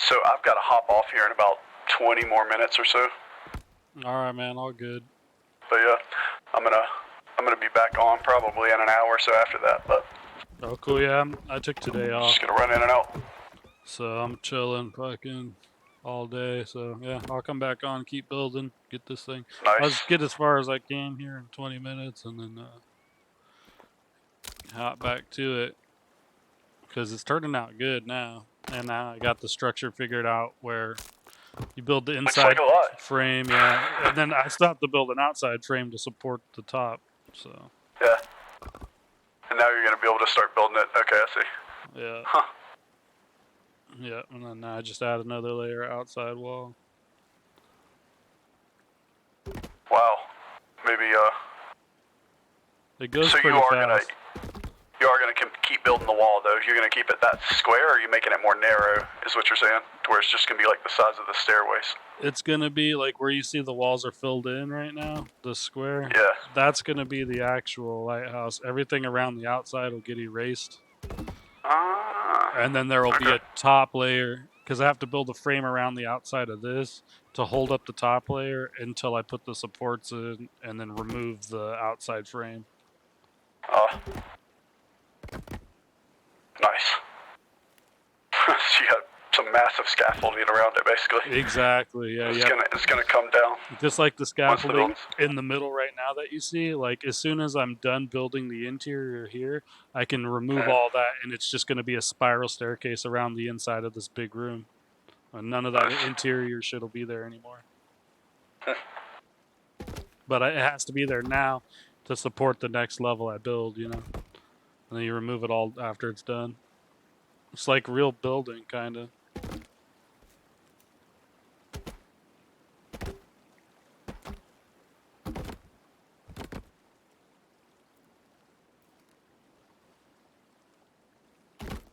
So I've got to hop off here in about 20 more minutes or so. All right, man. All good. But yeah, I'm gonna be back on probably in an hour or so after that. But Oh, cool. Yeah, I took today off, just gonna run in and out. so I'm chilling, fucking all day. So yeah, I'll come back on, keep building, get this thing. I'll Nice. just get as far as I can here in 20 minutes, and then hop back to it because it's turning out good now. And now I got the structure figured out where you build the Looks inside like a lot. frame, yeah, and then I stopped to build an outside frame to support the top. So Yeah. And now you're gonna be able to start building it. Okay, I see. yeah. Huh. Yeah, and then I just add another layer outside wall. Wow. Maybe It goes So pretty fast. you are gonna keep building the wall though. You're gonna keep it that square, or are you making it more narrow? Is what you're saying? To where it's just gonna be like the size of the stairways. It's gonna be like where you see the walls are filled in right now, the square. Yeah. That's gonna be the actual lighthouse. Everything around the outside will get erased, Ah. and then there will be a top layer because I have to build a frame around the outside of this to hold up the top layer until I put the supports in, and then remove the outside frame. Nice. So you got some massive scaffolding around it, basically. Exactly. Yeah. It's gonna come down. Just like the scaffolding building's- in the middle right now that you see, like as soon as I'm done building the interior here, I can remove all that and it's just going to be a spiral staircase around the inside of this big room. And none of that interior shit will be there anymore. But it has to be there now to support the next level I build, you know. And then you remove it all after it's done. It's like real building, kind of.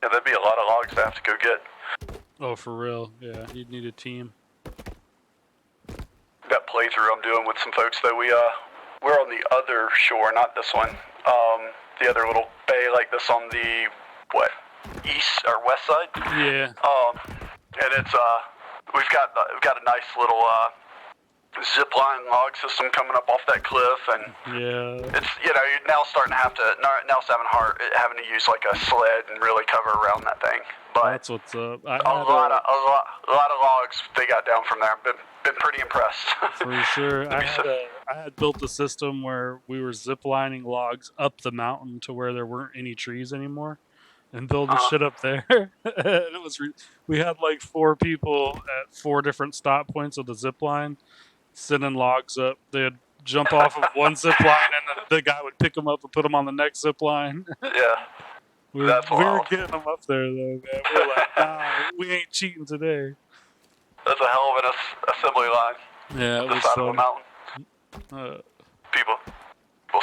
Yeah, that'd be a lot of logs to have to go get. Oh, for real? Yeah, you'd need a team. That playthrough I'm doing with some folks though, we're on the other shore, not this one. The other little bay like this on the east or west side. Yeah. And it's we've got a nice little zip line log system coming up off that cliff, and yeah, it's you're now starting to having to use like a sled and really cover around that thing. But that's what's up. A lot of logs they got down from there. Been pretty impressed. For sure. I had built a system where we were ziplining logs up the mountain to where there weren't any trees anymore, and building shit up there. It was we had like 4 people at 4 different stop points of the zip line, sending logs up. They'd jump off of one zip line, and the guy would pick them up and put them on the next zip line. Yeah. We were getting them up there though, man. We were like, nah, we ain't cheating today. That's a hell of an assembly line. Yeah, it was side fun. of a mountain. People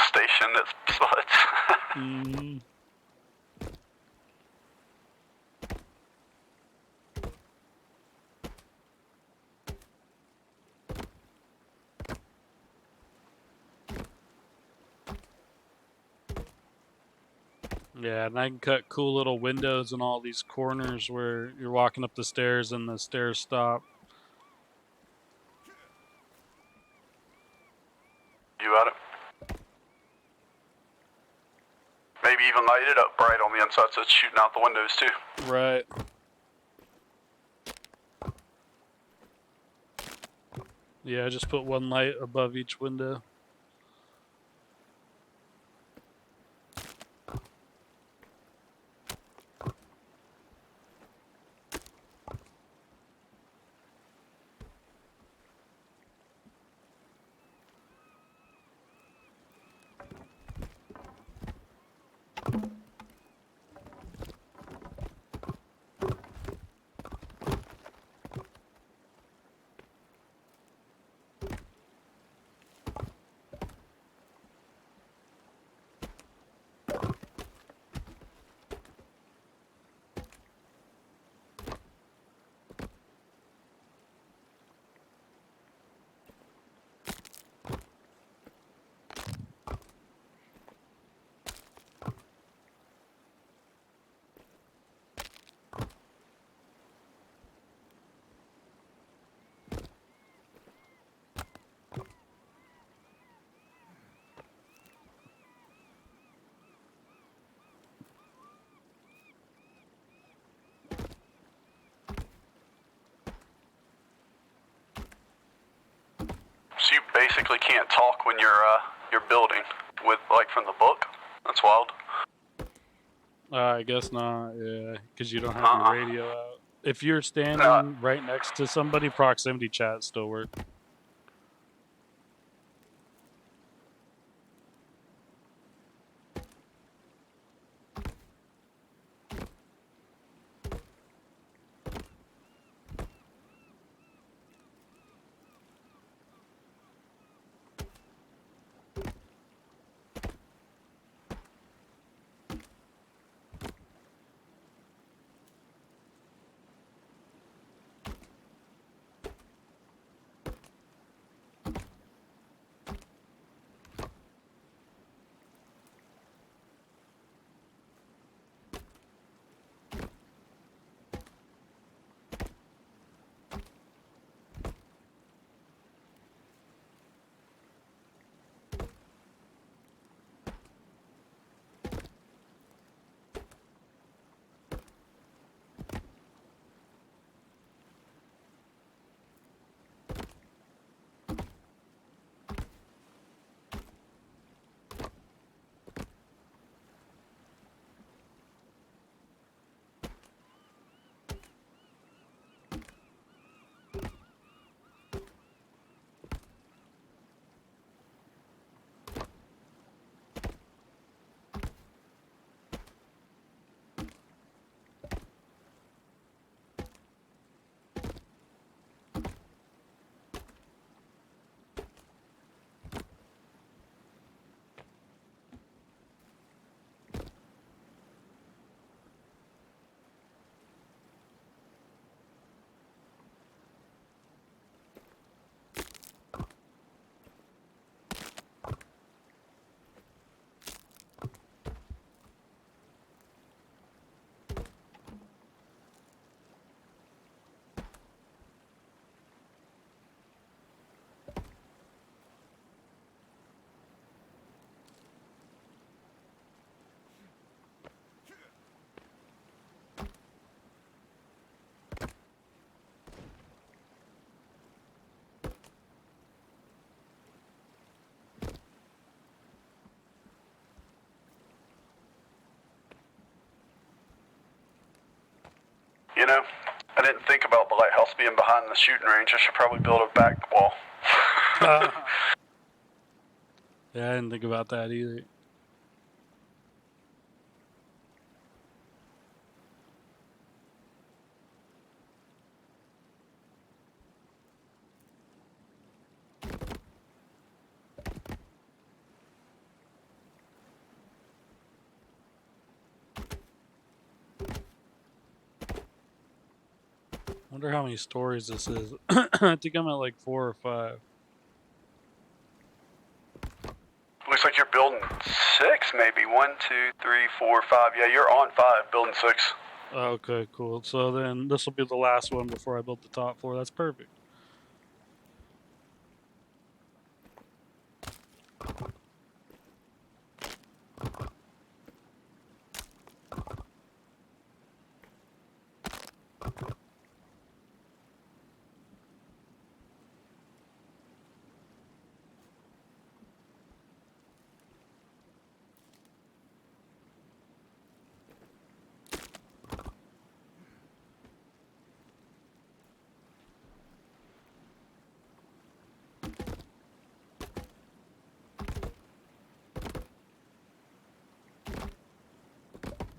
stationed at spots. Yeah, and I can cut cool little windows in all these corners where you're walking up the stairs and the stairs stop. You got it. Maybe even light it up bright on the inside so it's shooting out the windows too. Right. Yeah, I just put one light above each window. basically can't talk when you're building with like from the book. That's wild. I guess not. Yeah, because you don't have your radio out. If you're standing right next to somebody, proximity chat still works. You know, I didn't think about the lighthouse being behind the shooting range. I should probably build a back wall. Yeah, I didn't think about that either. Wonder how many stories this is. I think I'm at like 4 or 5. Looks like you're building 6, maybe. 1, 2, 3, 4, 5. Yeah, you're on 5, building 6. Okay, cool. So then this will be the last one before I build the top floor. That's perfect.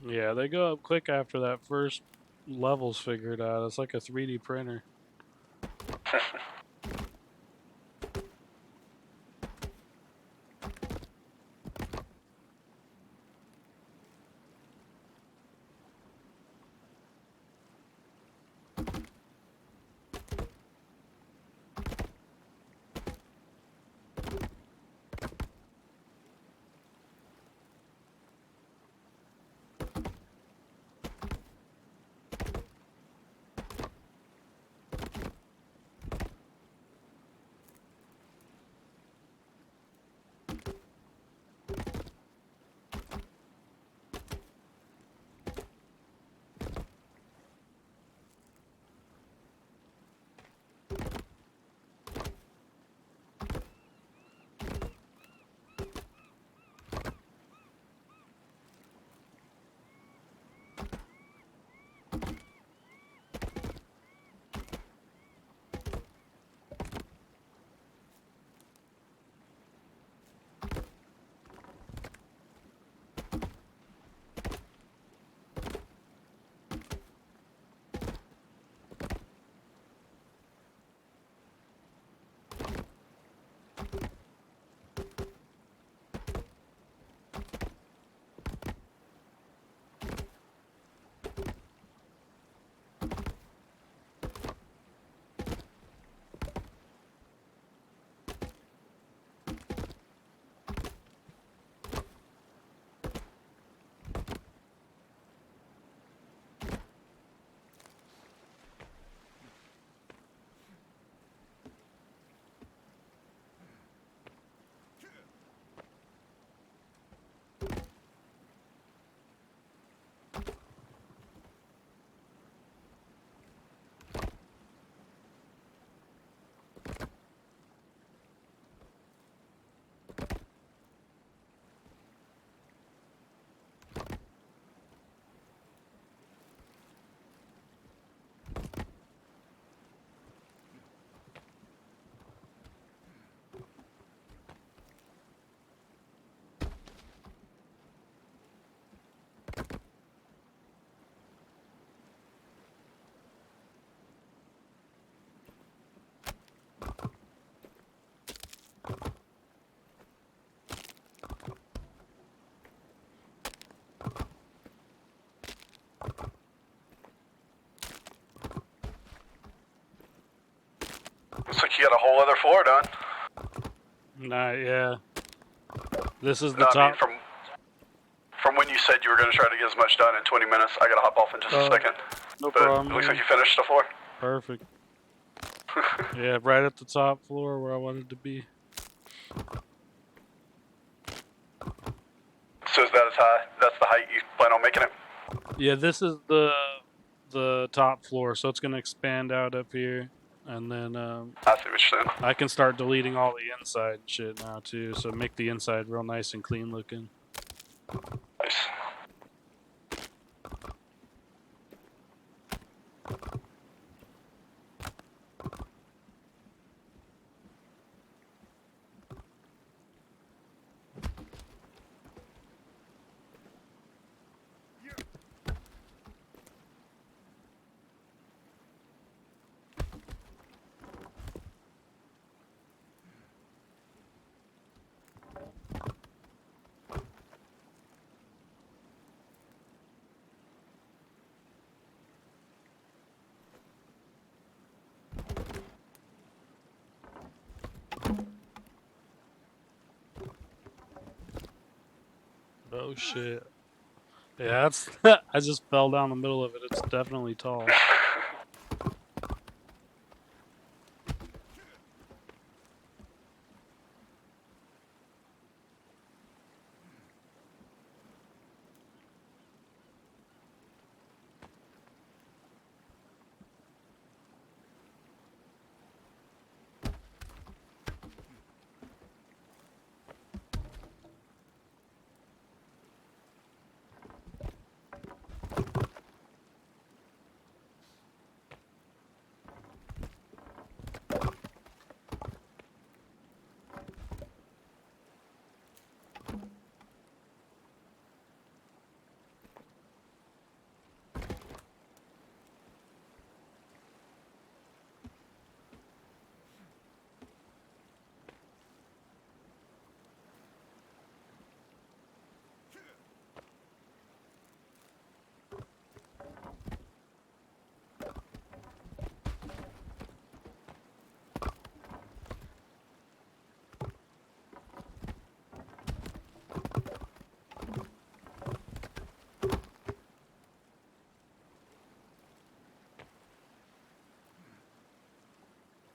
Yeah, they go up quick after that first level's figured out. It's like a 3D printer. Looks like you got a whole other floor done. Nah, yeah. This is the No, top. I mean, from when you said you were going to try to get as much done in 20 minutes, I got to hop off in just a second. No But problem. it looks like you finished the floor. Perfect. Yeah, right at the top floor where I wanted to be. So is that as high? That's the height you plan on making it? Yeah, this is the top floor, so it's gonna expand out up here, and then I see what you're saying. I can start deleting all the inside shit now too, so make the inside real nice and clean looking. Nice. Oh shit. Yeah, that's I just fell down the middle of it. It's definitely tall.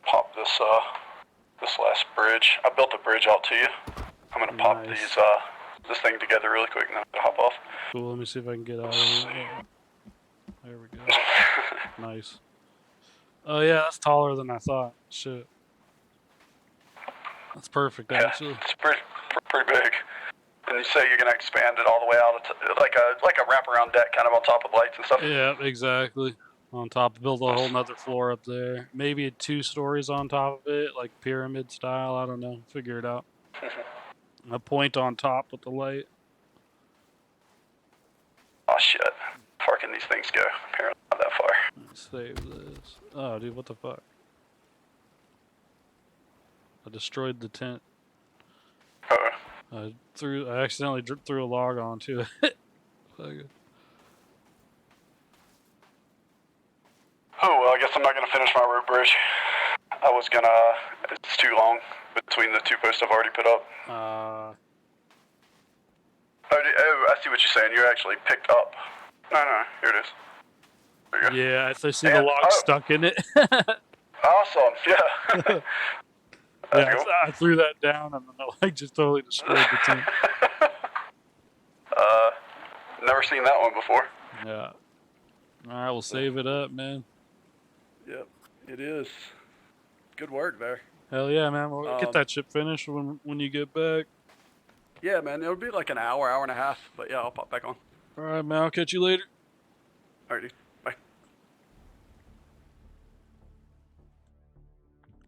Pop this last bridge. I built a bridge out to you. I'm gonna pop Nice. this thing together really quick and then I'll hop off. Cool, let me see if I can get out of here. There we go. Nice. Oh yeah, that's taller than I thought. Shit. That's perfect, Yeah, actually. it's pretty big. And you say you're gonna expand it all the way out, like a wraparound deck, kind of on top of lights and stuff. Yeah, exactly. On top, build a whole nother floor up there. Maybe 2 stories on top of it, like pyramid style. I don't know. Figure it out. A point on top with the light. Oh shit! How far can these things go? Apparently not that far. Let's save this. Oh, dude, what the fuck? I destroyed the tent. Uh-oh. I accidentally threw a log onto it. Oh well, I guess I'm not gonna finish my rope bridge. I was gonna. It's too long between the 2 posts I've already put up. Oh, I see what you're saying. You're actually picked up. No, here it is. There you go. Yeah, I see the log stuck in it. Awesome. Yeah. Yeah, I threw that down and the log just totally destroyed the tent. Never seen that one before. Yeah. Alright, we'll save it up, man. Yep, it is. Good work there. Hell yeah, man. We'll get that ship finished when you get back. Yeah, man, it'll be like an hour, hour and a half. But yeah, I'll pop back on. Alright, man. I'll catch you later. Alright, dude. Bye.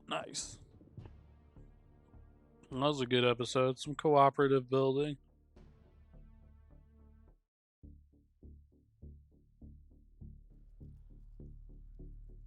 Nice. That was a good episode. Some cooperative building.